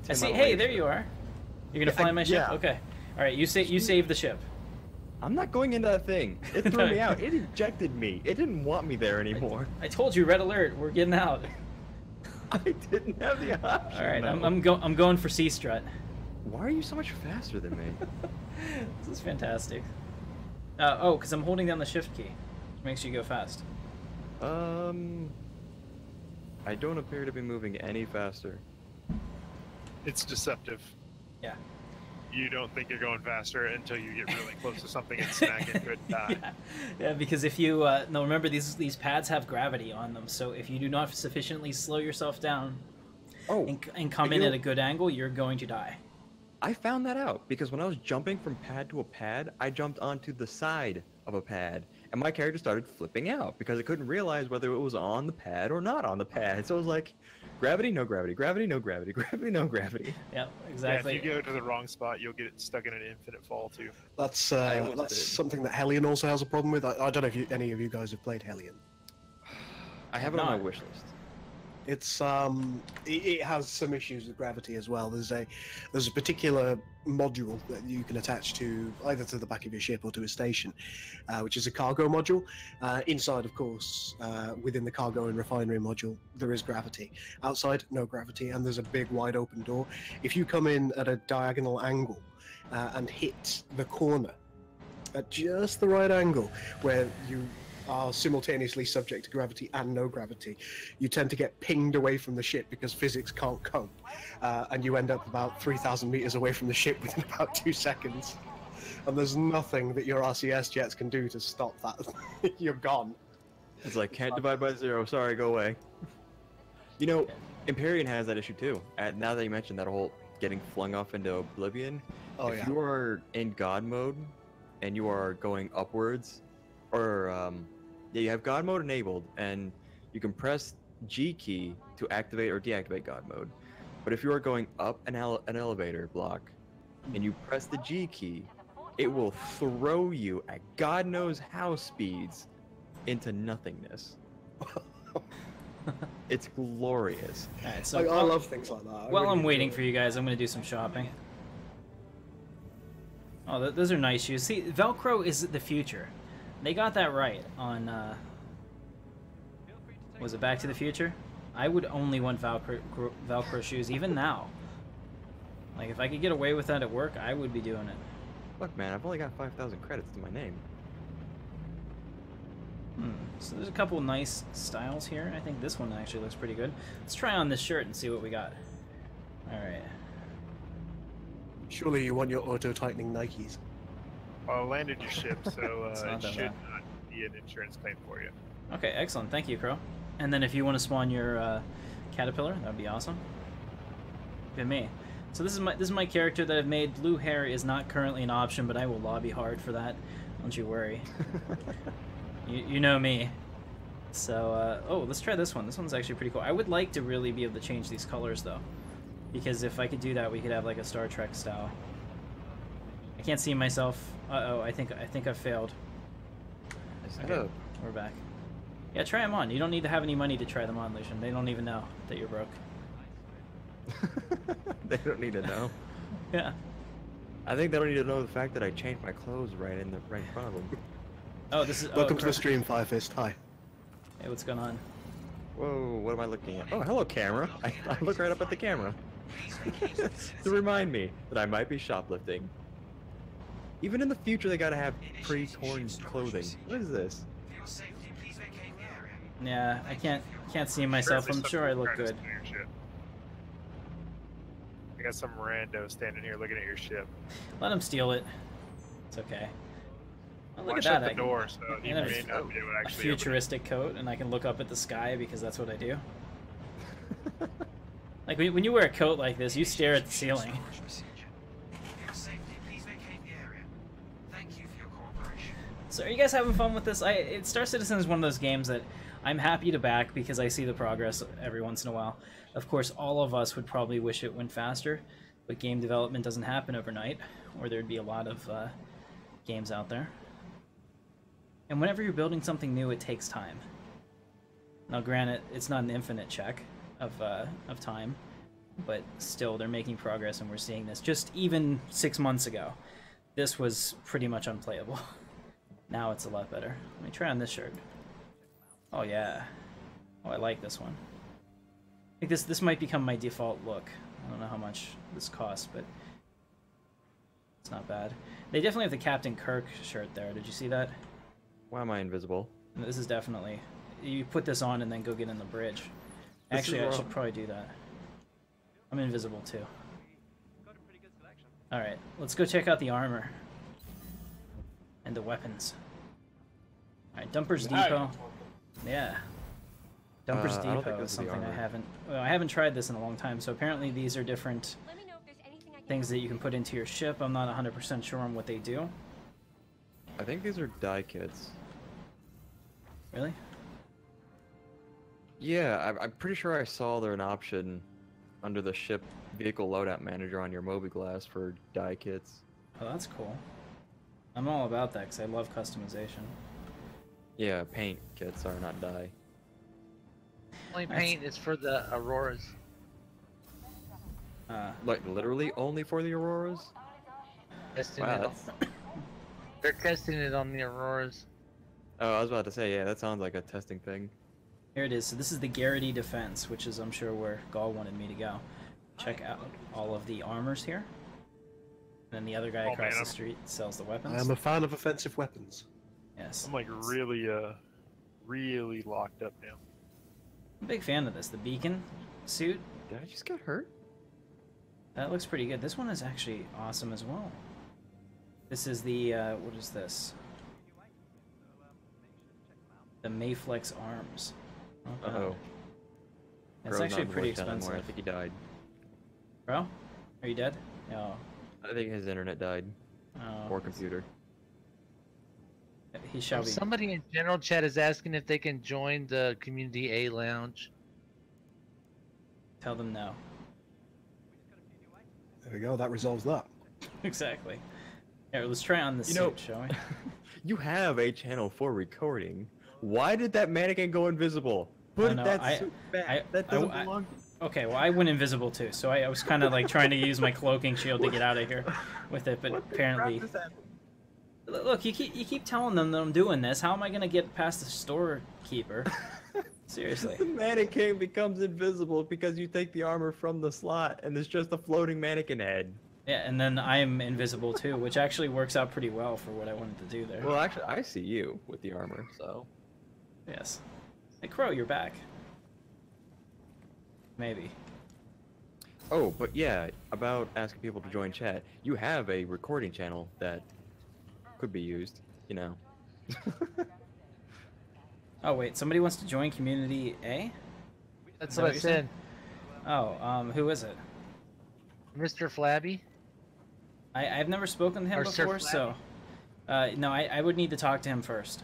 I Tim, see. I don't Hey, like there your you ship. are. You're gonna fly my ship? yeah. Okay. All right. You save the ship. I'm not going into that thing. It threw me out. It ejected me. It didn't want me there anymore. I told you, red alert. We're getting out. I didn't have the option. All right. no. I'm going for Sea Strut. Why are you so much faster than me? This is fantastic. Oh, because I'm holding down the shift key, which makes you go fast. I don't appear to be moving any faster. It's deceptive. Yeah. You don't think you're going faster until you get really close to something and smack into it and die. Yeah, because if you no, remember these pads have gravity on them, so if you do not sufficiently slow yourself down and come in at a good angle, you're going to die. I found that out because when I was jumping from pad to a pad, I jumped onto the side of a pad, and my character started flipping out because it couldn't realize whether it was on the pad or not on the pad. So it was like, gravity, no gravity, gravity, no gravity, gravity, no gravity. Yep, exactly. Yeah, if you go to the wrong spot, you'll get stuck in an infinite fall too. That's did. something that Hellion also has a problem with. I don't know if any of you guys have played Hellion. I have it on my wish list. It's it has some issues with gravity as well. There's a particular module that you can attach to either to the back of your ship or to a station, which is a cargo module. Inside, of course, within the cargo and refinery module, there is gravity. Outside, no gravity, and there's a big wide open door. If you come in at a diagonal angle and hit the corner at just the right angle, where you are simultaneously subject to gravity and no gravity, you tend to get pinged away from the ship because physics can't cope, and you end up about 3,000 meters away from the ship within about 2 seconds. And there's nothing that your RCS jets can do to stop that. You're gone. It's like, can't divide by 0, sorry, go away. You know, Empyrean has that issue too. Now that you mentioned that whole getting flung off into oblivion, if you are in God mode and you are going upwards, or yeah, you have God mode enabled, and you can press G key to activate or deactivate God mode. But if you are going up an elevator block and you press the G key, it will throw you at God knows how speeds into nothingness. It's glorious. All right, so I love things like that. While I'm waiting for you guys, I'm going to do some shopping. Oh, those are nice shoes. See, Velcro is the future. They got that right on, was it Back to the Future? I would only want Velcro shoes, even now. Like, if I could get away with that at work, I would be doing it. Look, man, I've only got 5,000 credits to my name. So there's a couple nice styles here. I think this one actually looks pretty good. Let's try on this shirt and see what we got. Alright. Surely you want your auto-tightening Nikes. Well, I landed your ship, so It's not it that should bad. not be an insurance claim for you. Okay, excellent. Thank you, Crow. And then if you want to spawn your caterpillar, that would be awesome. Good me. So this is my character that I've made. Blue hair is not currently an option, but I will lobby hard for that. Don't you worry. you know me. So oh, let's try this one. This one's actually pretty cool. I would like to really be able to change these colors though, because if I could do that, we could have like a Star Trek style. I can't see myself. Uh-oh, I think I've failed. Okay, we're back. Yeah, try them on. You don't need to have any money to try them on, Lucian. They don't even know that you're broke. They don't need to know. Yeah. I think they don't need to know the fact that I changed my clothes right in front of them. Oh, this is... Welcome to the stream, Firefist. Hi. Hey, what's going on? Whoa, what am I looking at? Oh, hello, camera. I look right up at the camera. To remind me that I might be shoplifting. Even in the future, they gotta have pre-torn clothing. What is this? Yeah, I can't see myself. I'm sure I look good. I got some rando standing here looking at your ship. Let him steal it. It's okay. Oh, look Watch at that. out the door, so you I have may not be able to a actually futuristic coat, and I can look up at the sky because that's what I do. Like when you wear a coat like this, you stare at the ceiling. So are you guys having fun with this? Star Citizen is one of those games that I'm happy to back because I see the progress every once in a while. Of course, all of us would probably wish it went faster, but game development doesn't happen overnight, or there'd be a lot of games out there. And whenever you're building something new, it takes time. Now, granted, it's not an infinite check of time, but still, they're making progress, and we're seeing this. Just even 6 months ago, this was pretty much unplayable. Now it's a lot better. Let me try on this shirt. Oh yeah. Oh, I like this one. I think this might become my default look. I don't know how much this costs, but it's not bad. They definitely have the Captain Kirk shirt there. Did you see that? Why am I invisible? This is definitely... You put this on and then go get in the bridge. This Actually, is I wrong. should probably do that. I'm invisible too. Alright, let's go check out the armor. And the weapons. Alright, Dumper's Depot. Yeah. Dumper's I don't think Depot this is is the something I armor. haven't... Well, I haven't tried this in a long time, so apparently these are different Let me know if there's anything I can things that you can put into your ship. I'm not 100% sure on what they do. I think these are die kits. Really? Yeah, I'm pretty sure I saw there an option under the ship vehicle loadout manager on your mobiGlass for die kits. Oh, that's cool. I'm all about that because I love customization. Yeah, paint kits are not die. Only paint is for the Auroras. Like literally only for the Auroras? Testing Wow, it on- They're testing it on the Auroras. Oh, I was about to say, yeah, that sounds like a testing thing. Here it is. So this is the Garrity Defense, which is, I'm sure, where Gaul wanted me to go. Check out all of the armors here. And then the other guy Oh, across man, the street sells the weapons. I am a fan of offensive weapons. Yes. I'm like really locked up now. I'm a big fan of this. The beacon suit, Did I just get hurt? that looks pretty good. This one is actually awesome as well. This is the, what is this? The Mayflex arms. Okay. Uh-oh. It's Bro's actually not in pretty voice chat anymore. expensive. I think he died. Bro? Are you dead? No. I think his internet died. Oh. Or computer. He shall be. Somebody in general chat is asking if they can join the Community A Lounge. Tell them no. There we go. That resolves that. Exactly. Here, let's try on the You know- suit, shall we? You have a channel for recording. Why did that mannequin go invisible? Put no, that suit back. That doesn't I- belong. Okay, well, I went invisible too, so I was kind of like trying to use my cloaking shield to get out of here with it, but What the apparently... crap is that? Look, you keep telling them that I'm doing this. How am I gonna get past the storekeeper? Seriously. The mannequin becomes invisible because you take the armor from the slot and it's just a floating mannequin head. Yeah, and then I'm invisible too, which actually works out pretty well for what I wanted to do there. Well, actually, I see you with the armor, so. Yes. Hey, Crow, you're back. Maybe. Oh, but yeah, about asking people to join chat. You have a recording channel that could be used, you know. Oh, wait, somebody wants to join Community A? That's Is that what I what you said? said. Oh, who is it? Mr. Flabby? I've never spoken to him Or Sir before, so... no, I would need to talk to him first.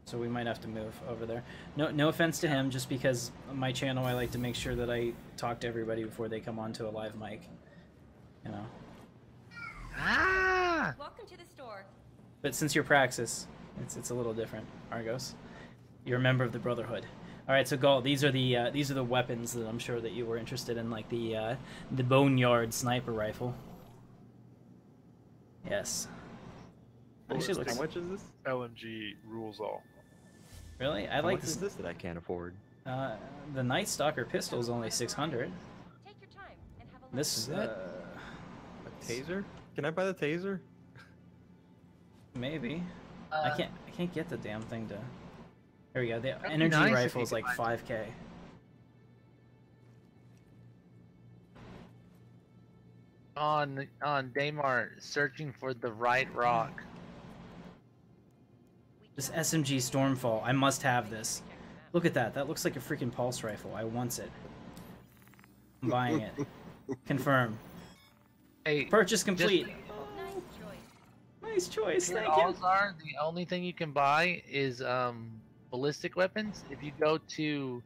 So we might have to move over there. No offense to him, just because on my channel I like to make sure that I talk to everybody before they come onto a live mic. You know. Ah! Welcome to the store. But since you're Praxus, it's a little different, Argos. You're a member of the Brotherhood. All right, so Gaul, these are the weapons that I'm sure that you were interested in, like the Boneyard sniper rifle. Yes. Actually, looks How much is this? LMG rules all. really. I How like much is this that I can't afford? The Night Stalker pistol is only 600. Take your time and have a look. This Is that- A taser? Can I buy the taser? maybe. I can't get the damn thing to. There we go. The be energy nice if rifle you is like could 5K. On Daymar, searching for the right rock. This SMG Stormfall. I must have this. Look at that. That looks like a freaking pulse rifle. I want it. I'm buying it. Confirm. Hey, Purchase complete. Nice choice. Nice choice. here Thank you. alls are, the only thing you can buy is ballistic weapons. If you go to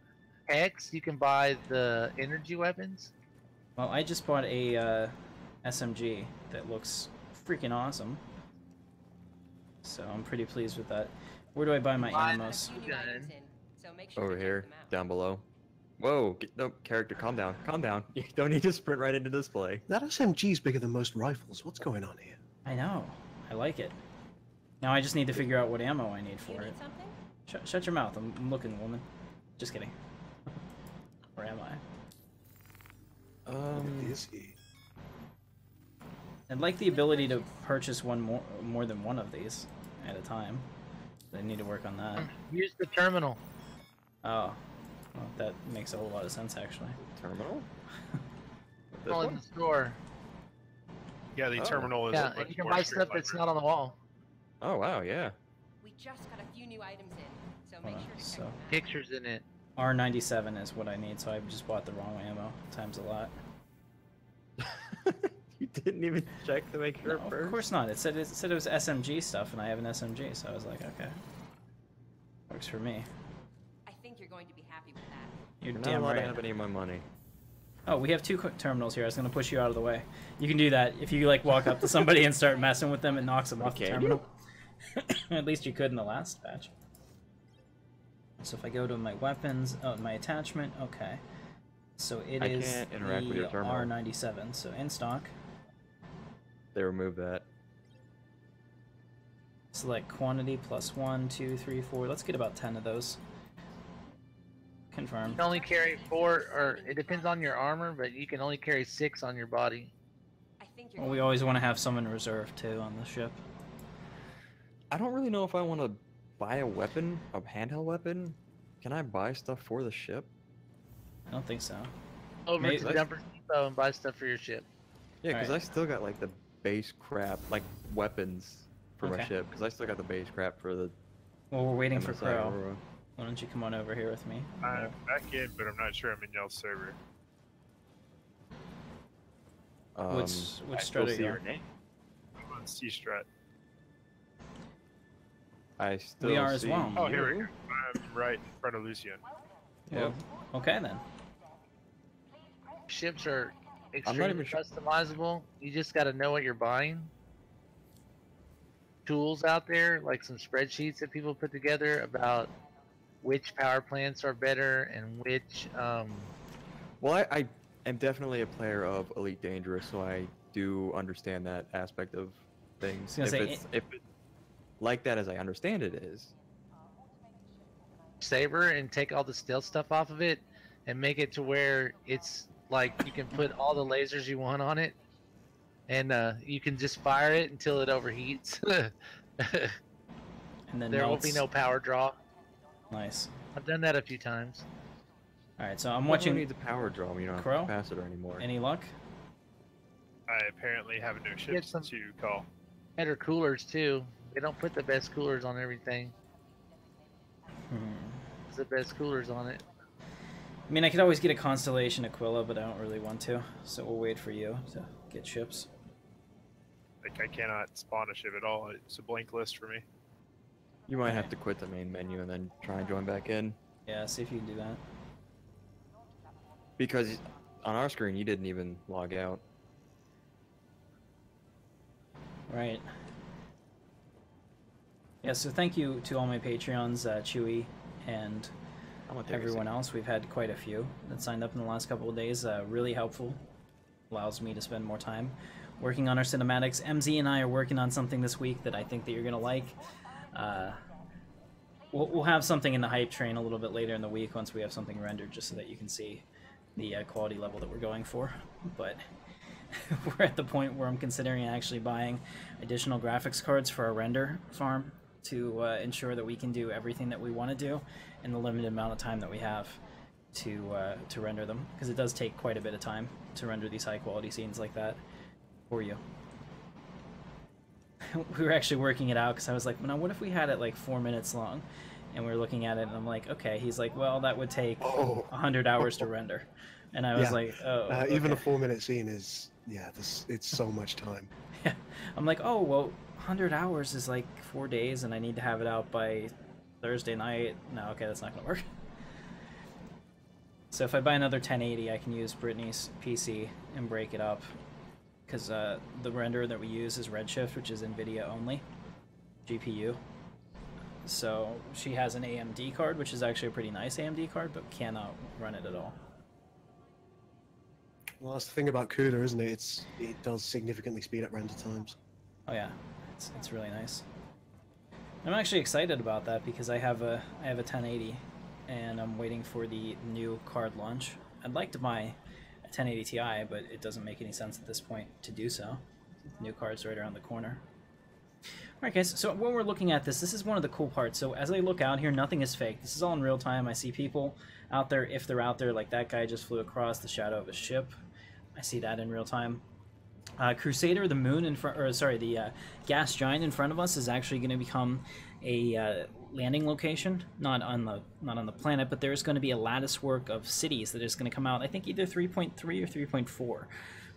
X, you can buy the energy weapons. Well, I just bought a SMG that looks freaking awesome. So I'm pretty pleased with that. Where do I buy my ammos? Over here, down below. Whoa, no, character, calm down, calm down. You don't need to sprint right into display. That SMG's bigger than most rifles. What's going on here? I know. I like it. Now I just need to figure out what ammo I need for it. Shut your mouth. I'm looking, woman. Just kidding. Where am I? Is he? I'd like the ability to purchase more than one of these at a time. I need to work on that. Use the terminal. Oh. Well, that makes a whole lot of sense, actually. Terminal? All in the store. Yeah, the terminal is. Yeah, and you can buy stuff that's not on the wall. Oh, wow, yeah. We just got a few new items in, so make sure to check them out. Pictures in it. R97 is what I need, so I just bought the wrong ammo. Times a lot. You didn't even check to make sure No, first? of course not. It said it was SMG stuff, and I have an SMG, so I was like, okay. Works for me. I think you're going to be happy with that. You're You're damn not allowed right. to have any of my money. Oh, we have two terminals here. I was going to push you out of the way. You can do that. If you, like, walk up to somebody and start messing with them, it knocks them off the terminal. At least you could in the last batch. So if I go to my weapons, oh, my attachment, okay. So it is can't interact with the your terminal. R97. So in stock, They removed that. select quantity plus 1, 2, 3, 4. Let's get about 10 of those. Confirm. You can only carry 4, or it depends on your armor, but you can only carry 6 on your body. I think you're Well, we always want to have some in reserve, too, on the ship. I don't really know if I want to buy a weapon, a handheld weapon. Can I buy stuff for the ship? I don't think so. Over Maybe- to the Jumper Depot and buy stuff for your ship. Yeah, because Alright. I still got like the base crap, like weapons for my Okay. ship. Because I still got the base crap for the. Well, we're waiting for MSI Crow. Aurora. Why don't you come on over here with me? I'm back in, but I'm not sure I'm in y'all's server. Which I strut still are see you your on? name. I'm on C Strut. I still. We are as see well. Oh, here we you. go. I'm right in front of Lucian. Well, okay then. Ships are not extremely even sure- customizable. You just got to know what you're buying. Tools out there, like some spreadsheets that people put together about which power plants are better and which. Well, I am definitely a player of Elite Dangerous, so I do understand that aspect of things. I was gonna say, If it's like that as I understand it is. Saber and take all the stealth stuff off of it and make it to where it's like you can put all the lasers you want on it and you can just fire it until it overheats. And then There will be melts. no power draw. Nice. I've done that a few times. All right, so I'm What watching. needs a power draw when you don't have Crow? a capacitor anymore? Any luck? I apparently have no ships some- to call. Better coolers too. They don't put the best coolers on everything. It's the best coolers on it. I mean, I could always get a Constellation Aquila, but I don't really want to. So we'll wait for you to get ships. Like, I cannot spawn a ship at all. It's a blank list for me. You might have to quit the main menu and then try and join back in. Yeah, see if you can do that. Because on our screen, you didn't even log out. Right. Yeah, so thank you to all my Patreons, Chewy and I'm gonna take a everyone seat. else. We've had quite a few that signed up in the last couple of days. Really helpful. Allows me to spend more time working on our cinematics. MZ and I are working on something this week that I think that you're going to like. We'll have something in the hype train a little bit later in the week once we have something rendered, just so that you can see the quality level that we're going for. But we're at the point where I'm considering actually buying additional graphics cards for our render farm to ensure that we can do everything that we want to do in the limited amount of time that we have to render them, because it does take quite a bit of time to render these high quality scenes like that for you. We were actually working it out because I was like, now what if we had it like 4 minutes long? And we were looking at it and I'm like, okay. He's like, well, that would take 100 hours to render. And I was Yeah. like, oh, Even a okay. 4-minute scene is, it's so much time. Yeah. I'm like, oh, well, 100 hours is like 4 days and I need to have it out by Thursday night. No, okay, that's not going to work. So if I buy another 1080, I can use Brittany's PC and break it up. Because the renderer that we use is Redshift, which is NVIDIA only. GPU. So she has an AMD card, which is actually a pretty nice AMD card, but cannot run it at all. Well, that's the thing about CUDA, isn't it? It does significantly speed up render times. Oh yeah, it's really nice. I'm actually excited about that because I have a 1080, and I'm waiting for the new card launch. I'd like to buy a 1080 Ti, but it doesn't make any sense at this point to do so. The new card's right around the corner. Alright guys, so when we're looking at this is one of the cool parts. So as I look out here, nothing is fake. This is all in real time. I see people out there, if they're out there, like that guy just flew across the shadow of a ship. I see that in real time. Crusader, the moon in front, or sorry, the gas giant in front of us is actually going to become a landing location, not on the planet, but there's going to be a lattice work of cities that is going to come out. I think either 3.3 or 3.4.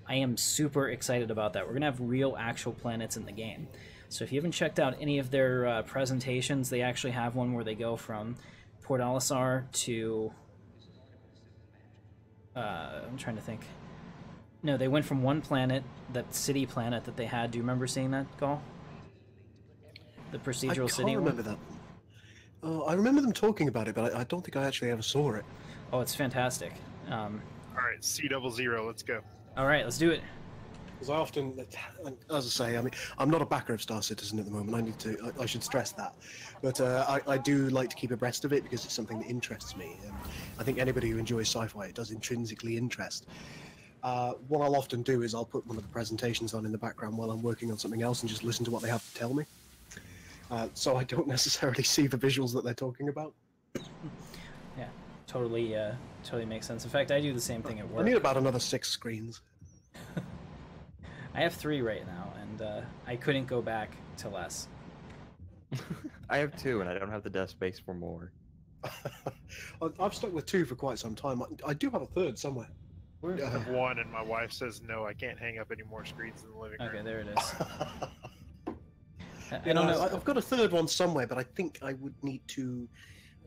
I am super excited about that. We're going to have real, actual planets in the game. So if you haven't checked out any of their presentations, they actually have one where they go from Port Olisar to I'm trying to think. No, they went from one planet, that city planet that they had. Do you remember seeing that, Gaul? The procedural city one? I can't remember that. I remember them talking about it, but I don't think I actually ever saw it. Oh, it's fantastic. All right, C00, let's go. All right, let's do it. Because I often, as I say, I mean, I'm not a backer of Star Citizen at the moment. I should stress that. But I do like to keep abreast of it because it's something that interests me. And I think anybody who enjoys sci-fi, it does intrinsically interest. What I'll often do is I'll put one of the presentations on in the background while I'm working on something else and just listen to what they have to tell me. So I don't necessarily see the visuals that they're talking about. Yeah, totally makes sense. In fact, I do the same thing at work. I need about another 6 screens. I have 3 right now, and I couldn't go back to less. I have 2, and I don't have the desk space for more. I've stuck with 2 for quite some time. I do have a 3rd somewhere. I have 1, and my wife says no, I can't hang up any more screens in the living room. Okay, there it is. I don't know. I've got a 3rd one somewhere, but I think I would need to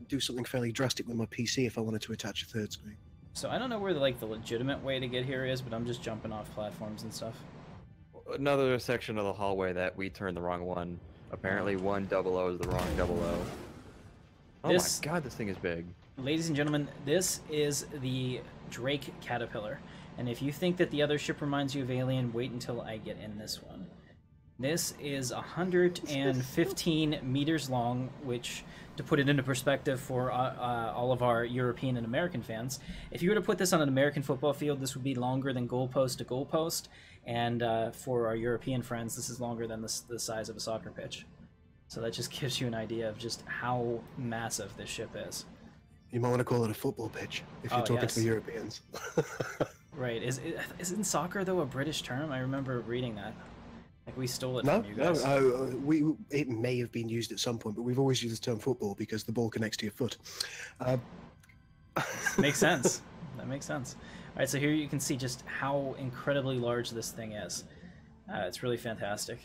do something fairly drastic with my PC if I wanted to attach a 3rd screen. So I don't know where the legitimate way to get here is, but I'm just jumping off platforms and stuff. Another section of the hallway that we turned the wrong one. Apparently 100 is the wrong 00. Oh my god, this thing is big. Ladies and gentlemen, this is the Drake Caterpillar. And if you think that the other ship reminds you of Alien, wait until I get in this one. This is 115 meters long, which, to put it into perspective for all of our European and American fans, if you were to put this on an American football field, this would be longer than goalpost to goalpost. And for our European friends, this is longer than the size of a soccer pitch. So that just gives you an idea of just how massive this ship is. You might want to call it a football pitch if you're talking to the Europeans. Right. Isn't soccer, though, a British term? I remember reading that. Like, we stole it from you guys. No, it may have been used at some point, but we've always used the term football because the ball connects to your foot. Makes sense. That makes sense. All right, so here you can see just how incredibly large this thing is. It's really fantastic.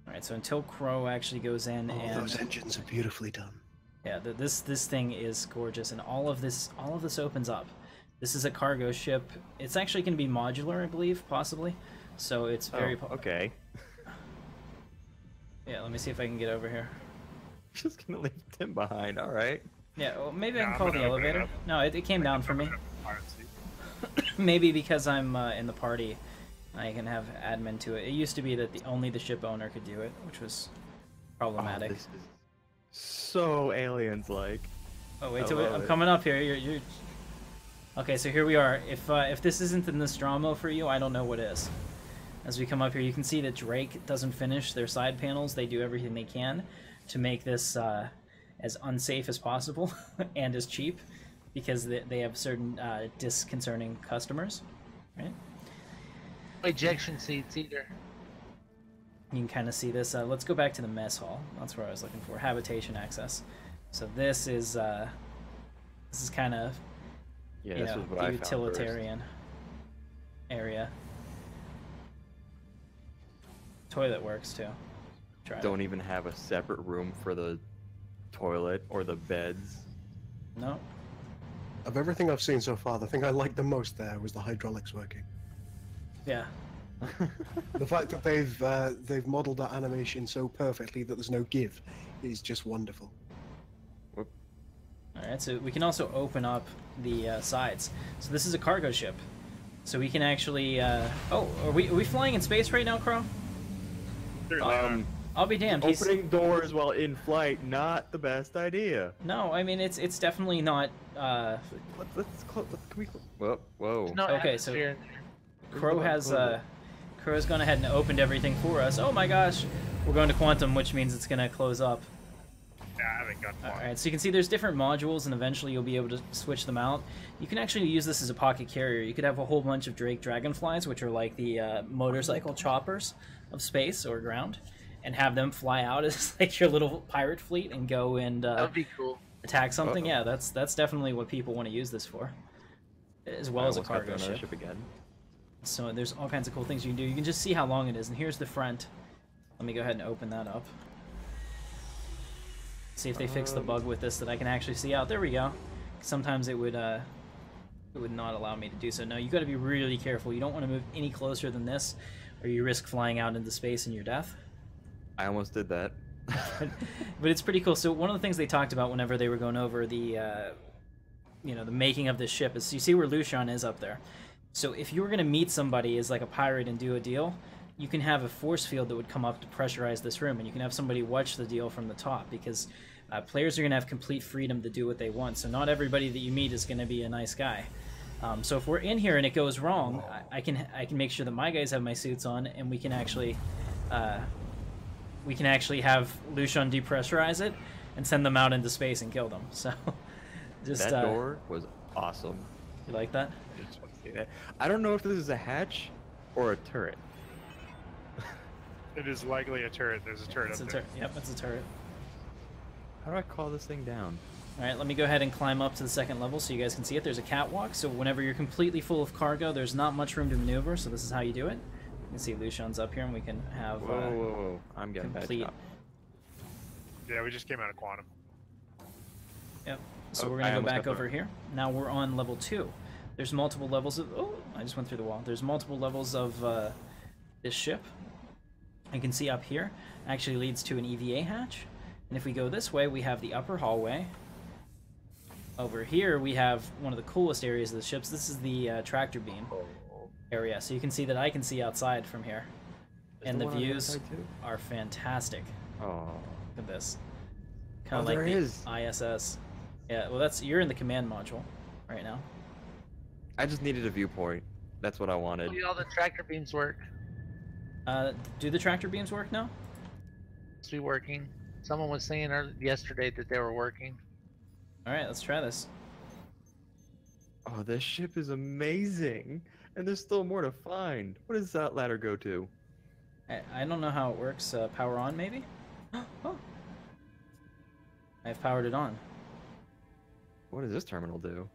All right, so until Crow actually goes in and those engines are beautifully done. Yeah, this thing is gorgeous, and all of this opens up. This is a cargo ship. It's actually going to be modular, I believe, possibly. So it's very okay. Yeah, let me see if I can get over here. Just gonna leave Tim behind. All right. Yeah, well, maybe I can call the elevator. No, it came down for me. Maybe because I'm in the party, I can have admin to it. It used to be that only the ship owner could do it, which was problematic. Oh, this is so aliens-like. Oh, wait till I'm coming up here. You're... Okay, so here we are. If this isn't the Nostromo for you, I don't know what is. As we come up here, you can see that Drake doesn't finish their side panels. They do everything they can to make this as unsafe as possible and as cheap, because they have certain disconcerting customers, right? Ejection seats either. You can kind of see this. Let's go back to the mess hall. That's where I was looking for. Habitation access. So this is kind of the utilitarian area. Toilet works too. Don't even have a separate room for the toilet or the beds. No. Of everything I've seen so far, the thing I liked the most there was the hydraulics working. Yeah. The fact that they've modelled that animation so perfectly that there's no give is just wonderful. Alright, so we can also open up the sides. So this is a cargo ship. So we can actually... Oh, are we flying in space right now, Crow? I'll be damned. Opening doors while in flight, not the best idea. No, I mean, it's definitely not... Let's close... Can we... Whoa. No, okay, so Crow has gone ahead and opened everything for us. Oh my gosh! We're going to quantum, which means it's going to close up. Yeah, I haven't got one. Alright, so you can see there's different modules, and eventually you'll be able to switch them out. You can actually use this as a pocket carrier. You could have a whole bunch of Drake Dragonflies, which are like the motorcycle choppers of space or ground, and have them fly out as like your little pirate fleet and go and that'd be cool. Attack something. Yeah, that's definitely what people want to use this for, as well as a cargo ship. Again. So there's all kinds of cool things you can do. You can just see how long it is, and here's the front. Let me go ahead and open that up. See if they fix the bug with this that I can actually see out. There we go. Sometimes it would not allow me to do so. No, you got to be really careful. You don't want to move any closer than this, or you risk flying out into space and your death. I almost did that. But it's pretty cool. So one of the things they talked about whenever they were going over the, the making of this ship is, you see where Lucian is up there. So if you were going to meet somebody as like a pirate and do a deal, you can have a force field that would come up to pressurize this room, and you can have somebody watch the deal from the top, because players are going to have complete freedom to do what they want. So not everybody that you meet is going to be a nice guy. So if we're in here and it goes wrong, I can make sure that my guys have my suits on, and we can actually have Lucian depressurize it and send them out into space and kill them. So just that door was awesome. You like that? I just want to say that. I don't know if this is a hatch or a turret. It is likely a turret. There's a turret up there. Yep, it's a turret. How do I call this thing down? Alright, let me go ahead and climb up to the second level so you guys can see it. There's a catwalk, so whenever you're completely full of cargo, there's not much room to maneuver, so this is how you do it. You can see Lucian's up here, and we can have whoa. I'm getting complete... bad. Yeah, we just came out of quantum. Yep, so we're going to go back over here. Now we're on level 2. There's multiple levels of... Oh, I just went through the wall. There's multiple levels of this ship. You can see up here actually leads to an EVA hatch, and if we go this way, we have the upper hallway. Over here we have one of the coolest areas of the ships. This is the tractor beam area, so you can see that I can see outside from here, and the views are fantastic. Oh, look at this, kind of like the ISS. Yeah, well, you're in the command module right now. I just needed a viewpoint. That's what I wanted. All the tractor beams work. Do the tractor beams work now? Must be working. Someone was saying yesterday that they were working. Alright, let's try this. Oh, this ship is amazing! And there's still more to find. What does that ladder go to? I don't know how it works. Power on, maybe? Oh. I've powered it on. What does this terminal do?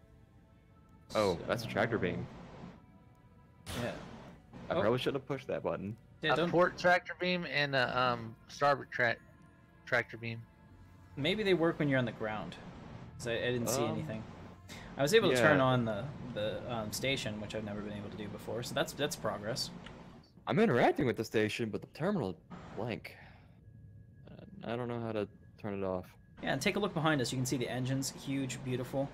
Oh, that's a tractor beam. Yeah. I probably shouldn't have pushed that button. Yeah, a port tractor beam and a starboard tractor beam. Maybe they work when you're on the ground. So I didn't see anything. I was able to turn on the station, which I've never been able to do before. So that's progress. I'm interacting with the station, but the terminal blank. I don't know how to turn it off. Yeah, and take a look behind us. You can see the engines, huge, beautiful.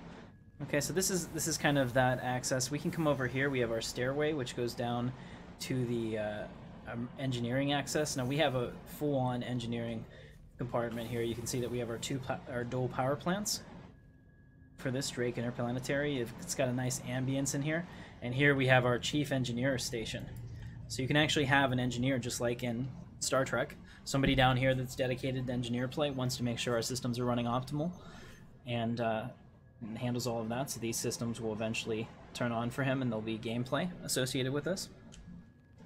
Okay, so this is kind of that access. We can come over here. We have our stairway, which goes down to the engineering access. Now we have a full-on engineering compartment here. You can see that we have our dual power plants for this Drake Interplanetary. It's got a nice ambience in here. And here we have our chief engineer station. So you can actually have an engineer, just like in Star Trek. Somebody down here that's dedicated to engineer play, wants to make sure our systems are running optimal, and handles all of that. So these systems will eventually turn on for him, and there'll be gameplay associated with this,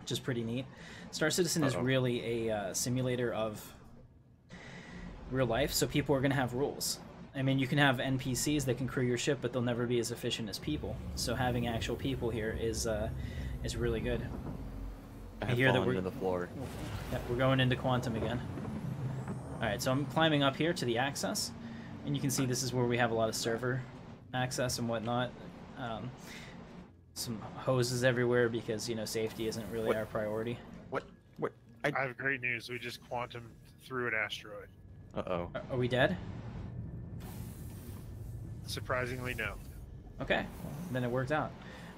which is pretty neat. Star Citizen is really a simulator of real life, so people are going to have rules. I mean, you can have NPCs that can crew your ship, but they'll never be as efficient as people. So having actual people here is really good. I hear that we're to the floor. Yeah, we're going into quantum again. All right, so I'm climbing up here to the access, and you can see this is where we have a lot of server access and whatnot. some hoses everywhere because, you know, safety isn't really What? our priority. What? I have great news. We just quantum through an asteroid. Uh-oh. Are we dead? Surprisingly, no. Okay, well, then it worked out.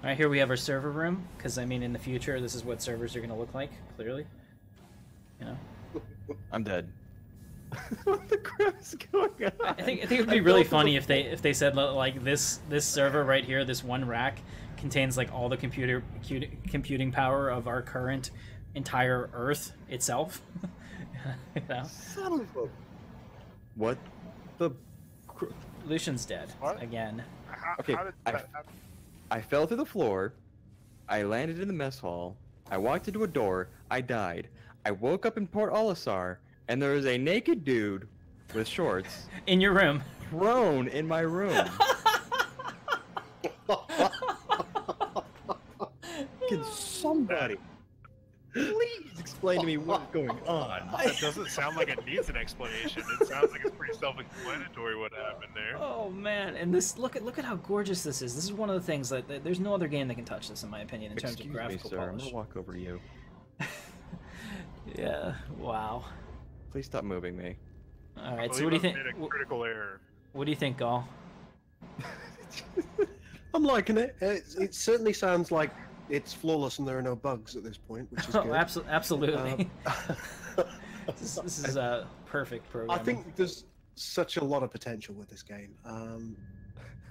All right, here we have our server room, because, I mean, in the future, this is what servers are going to look like, clearly. You know? I'm dead. What the crap is going on? I think it would be really funny if they said, like, this server right here, this one rack, contains, like, all the computing power of our current entire Earth itself. You know? Son of a... What the... Lucian's dead, What? again. Okay, How did that happen? I fell through the floor. I landed in the mess hall. I walked into a door. I died. I woke up in Port Olisar, and there was a naked dude with shorts In your room. prone in my room. Can somebody please explain to me what's going on? That doesn't sound like it needs an explanation. It sounds like it's pretty self-explanatory what happened there. Oh man, and this look at how gorgeous this is. This is one of the things that there's no other game that can touch this, in my opinion, in terms Excuse of me, graphical sir. I'm polish. gonna walk over to you. Yeah. Wow. Please stop moving me. All I right. So believe what do you I've think? made a critical error. What do you think, Gall? I'm liking it. It certainly sounds like it's flawless and there are no bugs at this point, which is good. Oh, absolutely. This is a perfect program. I think there's such a lot of potential with this game.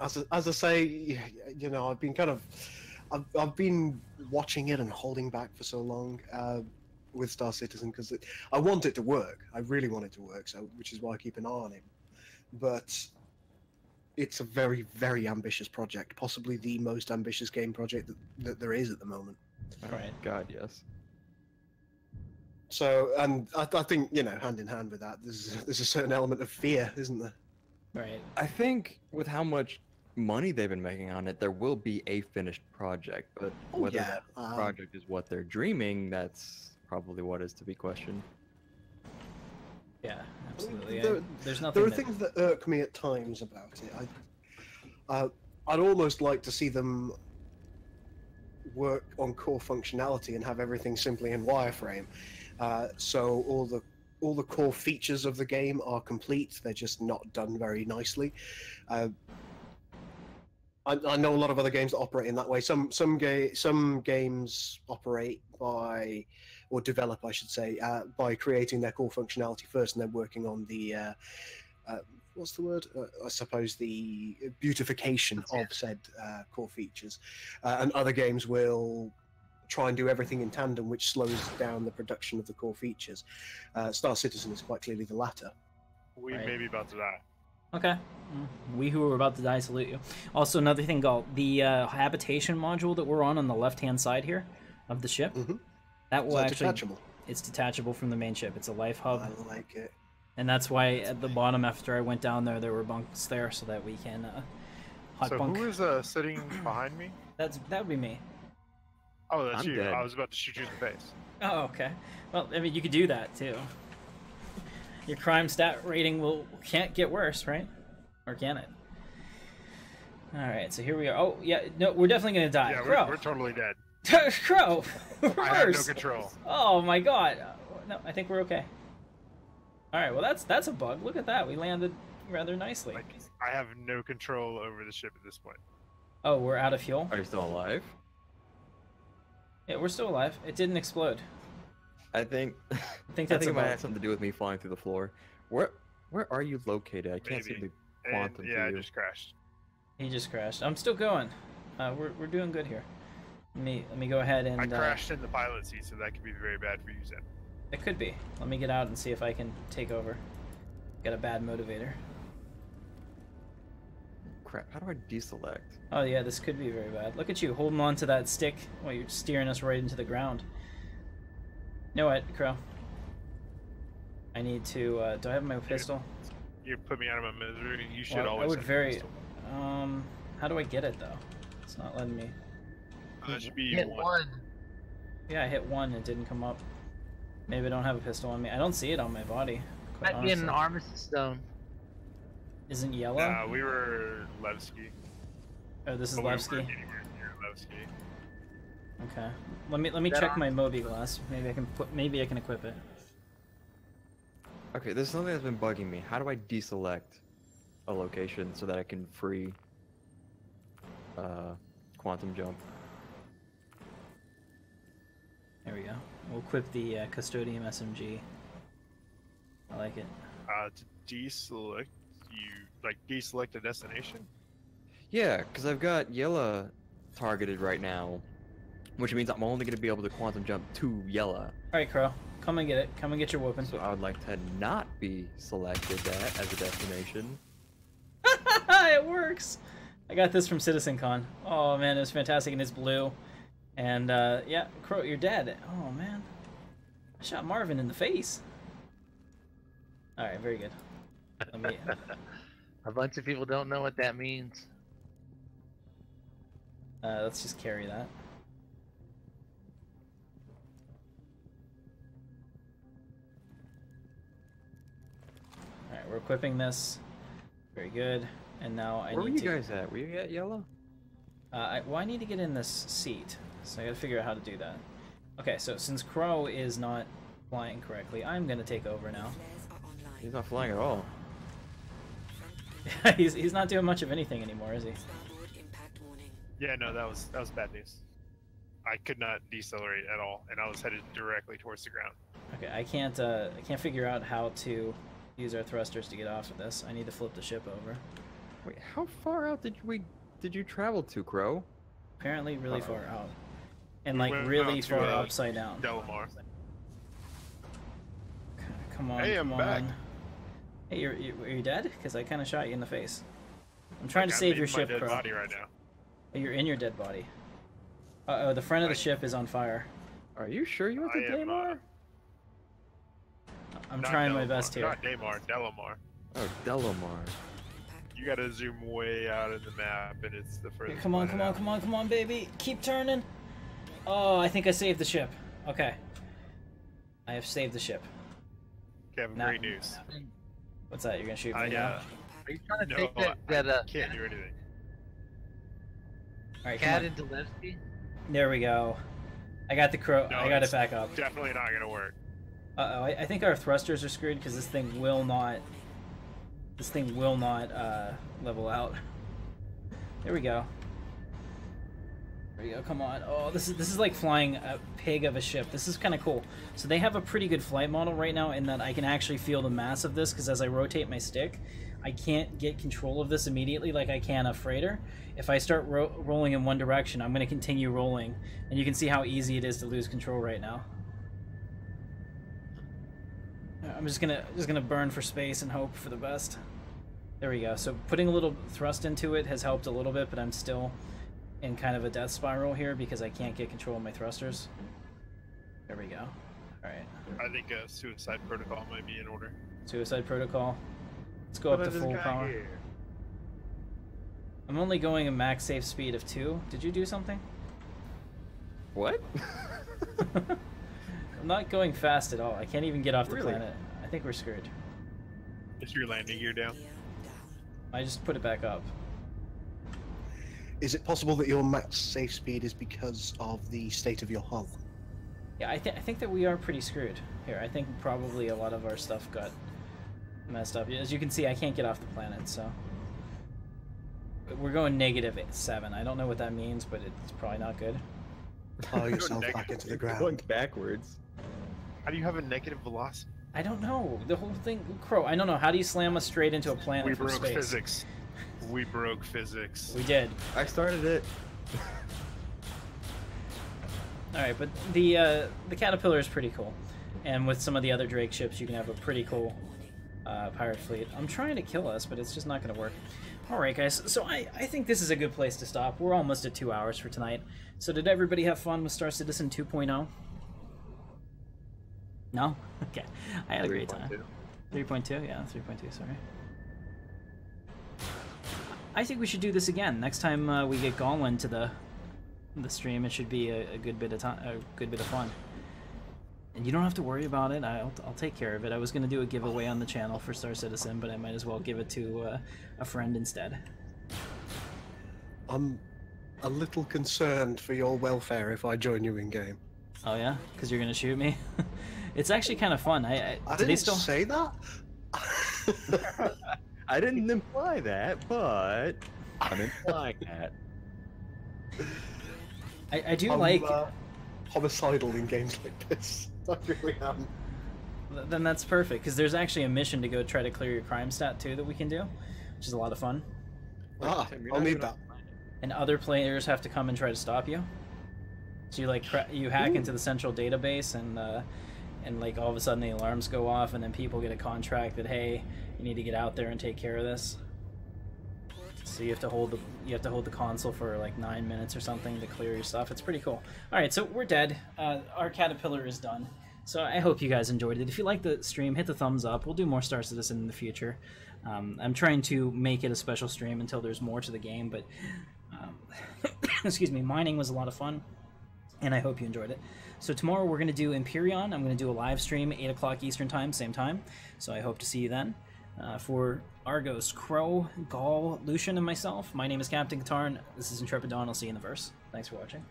As I say, you know, I've been watching it and holding back for so long with Star Citizen because I want it to work. I really want it to work, so which is why I keep an eye on it. But it's a very, very ambitious project, possibly the most ambitious game project that there is at the moment. Right. God, yes. So, and I think, you know, hand in hand with that, there's a certain element of fear, isn't there? Right. I think with how much money they've been making on it, there will be a finished project. But Oh, whether yeah, that project is what they're dreaming, that's probably what is to be questioned. Yeah. Absolutely. There's There nothing. are things that irk me at times about it. I'd almost like to see them work on core functionality and have everything simply in wireframe. So all the core features of the game are complete. They're just not done very nicely. I know a lot of other games that operate in that way. Some games operate by, or develop, I should say, by creating their core functionality first and then working on the what's the word? I suppose the beautification of said core features. And other games will try and do everything in tandem, which slows down the production of the core features. Star Citizen is quite clearly the latter. We Right. may be about to die. Okay. We who are about to die salute you. Also, another thing, Gall, the habitation module that we're on the left-hand side here of the ship, Mhm. that will Is that actually detachable? it's detachable from the main ship. It's a life hub, I like it. and that's why at the bottom, after I went down there were bunks there so that we can hot So bunk. who is sitting behind me? That would be me. Oh, that's I'm you. dead. I was about to shoot you in the face. Oh, okay. Well, I mean, you could do that too. Your crime stat rating can't get worse, right? Or can it? All right, so here we are. Oh, yeah, no, we're definitely gonna die. Yeah, Crow, we're totally dead. Crow, I have no reverse. control. Oh my God. No, I think we're okay. All right, well that's a bug. Look at that. We landed rather nicely. Like, I have no control over the ship at this point. Oh, we're out of fuel. Are you still alive? Yeah, we're still alive. It didn't explode. I think think I that's think a it might bug. have something to do with me flying through the floor. Where are you located? I can't see Maybe. the quantum And, yeah, to I you. just crashed. He just crashed. I'm still going. We're doing good here. Let me go ahead and. I crashed in the pilot seat, so that could be very bad for you, Zen. It could be. Let me get out and see if I can take over. Got a bad motivator. Crap, how do I deselect? Oh yeah, this could be very bad. Look at you holding on to that stick while you're steering us right into the ground. You know what, Crow? I need to. Do I have my pistol? You put me out of my misery. You should Well, always. I would have a very. pistol. How do I get it though? It's not letting me. That should be Hit one. one. Yeah, I hit one. It didn't come up. Maybe I don't have a pistol on me. I don't see it on my body. Quite Might be an honestly. armistice stone. Isn't yellow? Nah, we were Levski. Oh, this is But we Levski. weren't anywhere near broski. Okay. Let me check my Moby glass. Maybe I can equip it. Okay, there's something that's been bugging me. How do I deselect a location so that I can free quantum jump? There we go. We'll equip the Custodium SMG. I like it. To deselect, you deselect a destination? Yeah, because I've got Yella targeted right now, which means I'm only going to be able to quantum jump to Yella. Alright, Crow. Come and get it. Come and get your whooping. So I would like to not be selected that as a destination. It works! I got this from CitizenCon. Oh man, it was fantastic, and it's blue. And yeah, Crow, you're dead. Oh man. I shot Marvin in the face. Alright, very good. Let me... A bunch of people don't know what that means. let's just carry that. Alright, we're equipping this. Very good. And now I Where need were to... you guys at? Were you at Yella? Well, I need to get in this seat, so I gotta figure out how to do that. Okay, so since Crow is not flying correctly, I'm gonna take over now. He's not flying at all. he's not doing much of anything anymore, is he? Yeah, no, that was bad news. I could not decelerate at all, and I was headed directly towards the ground. Okay, I can't figure out how to use our thrusters to get off of this. I need to flip the ship over. Wait, how far out did you travel to, Crow? Apparently really far out. And We like went really out to, far upside down. Delamar. Okay, come on, Hey, come I'm back. on. Hey, are you dead? Because I kind of shot you in the face. I'm trying to I'm save in your my ship, dead Crow. body right now. Oh, you're in your dead body. Uh-oh, the front of the ship is on fire. Are you sure you went to I am, Daymar? I'm Not trying my Delamar, best here. Not Daymar, Delamar. Oh, Delamar. You gotta zoom way out in the map, and it's the furthest. Come on, planet come on, out. come on, come on, baby. Keep turning. Oh, I think I saved the ship. Okay. I have saved the ship. Kevin, Now- great news. What's that? You're gonna shoot me I now? Are you trying to no, take that can't do anything. Alright, cat come on. into Levski? There we go. I got the crow. No, I got it it's back up. Definitely not gonna work. Uh-oh, I think our thrusters are screwed because this thing will not... This thing will not level out. There we go. There we go, come on. Oh, this is like flying a pig of a ship. This is kind of cool. So they have a pretty good flight model right now in that I can actually feel the mass of this because as I rotate my stick, I can't get control of this immediately like I can a freighter. If I start rolling in one direction, I'm going to continue rolling. And you can see how easy it is to lose control right now. I'm just gonna burn for space and hope for the best. There we go. So putting a little thrust into it has helped a little bit, but I'm still in kind of a death spiral here because I can't get control of my thrusters. There we go. All right. I think a suicide protocol might be in order. Suicide protocol. Let's go up to full power. I'm only going a max safe speed of 2. Did you do something? What? I'm not going fast at all. I can't even get off the Really? planet. I think we're screwed. Is your landing gear down? I just put it back up. Is it possible that your max safe speed is because of the state of your hull? Yeah, I think that we are pretty screwed here. I think probably a lot of our stuff got messed up. As you can see, I can't get off the planet, so we're going -7. I don't know what that means, but it's probably not good. Plow yourself back into the Going ground. backwards. How do you have a negative velocity? I don't know. The whole thing, Crow. I don't know. How do you slam us straight into a planet We from broke space? physics. We broke physics. We did. I started it. All right, but the Caterpillar is pretty cool, and with some of the other Drake ships, you can have a pretty cool pirate fleet. I'm trying to kill us, but it's just not going to work. All right, guys. So I think this is a good place to stop. We're almost at 2 hours for tonight. So did everybody have fun with Star Citizen 2.0? No? Okay. I had a great time. 3.2? Yeah, 3.2, sorry. I think we should do this again. Next time we get Goblin to the stream, it should be a good bit of time, a good bit of fun. And you don't have to worry about it. I'll take care of it. I was going to do a giveaway on the channel for Star Citizen, but I might as well give it to a friend instead. a little concerned for your welfare if I join you in game. Oh yeah, because you're gonna shoot me. It's actually kind of fun. I do didn't they still say that. I didn't imply that, but I'm implying that. I do I'm, like. Homicidal in games like this. I really am. Then that's perfect because there's actually a mission to go try to clear your crime stat too that we can do, which is a lot of fun. Ah, I'll need that. And other players have to come and try to stop you. So you like you hack into the central database and like all of a sudden the alarms go off and then people get a contract that hey, you need to get out there and take care of this. So you have to hold the console for like 9 minutes or something to clear your stuff. It's pretty cool. All right, so we're dead. Our caterpillar is done. So I hope you guys enjoyed it. If you like the stream, hit the thumbs up. We'll do more Star Citizen in the future. I'm trying to make it a special stream until there's more to the game, but excuse me, mining was a lot of fun, and I hope you enjoyed it. So tomorrow we're going to do Empyrean. I'm going to do a live stream, 8 o'clock Eastern Time, same time. So I hope to see you then. For Argos, Crow, Gaul, Lucian, and myself, my name is Captain Katarn. This is Intrepid Dawn. I'll see you in the verse. Thanks for watching.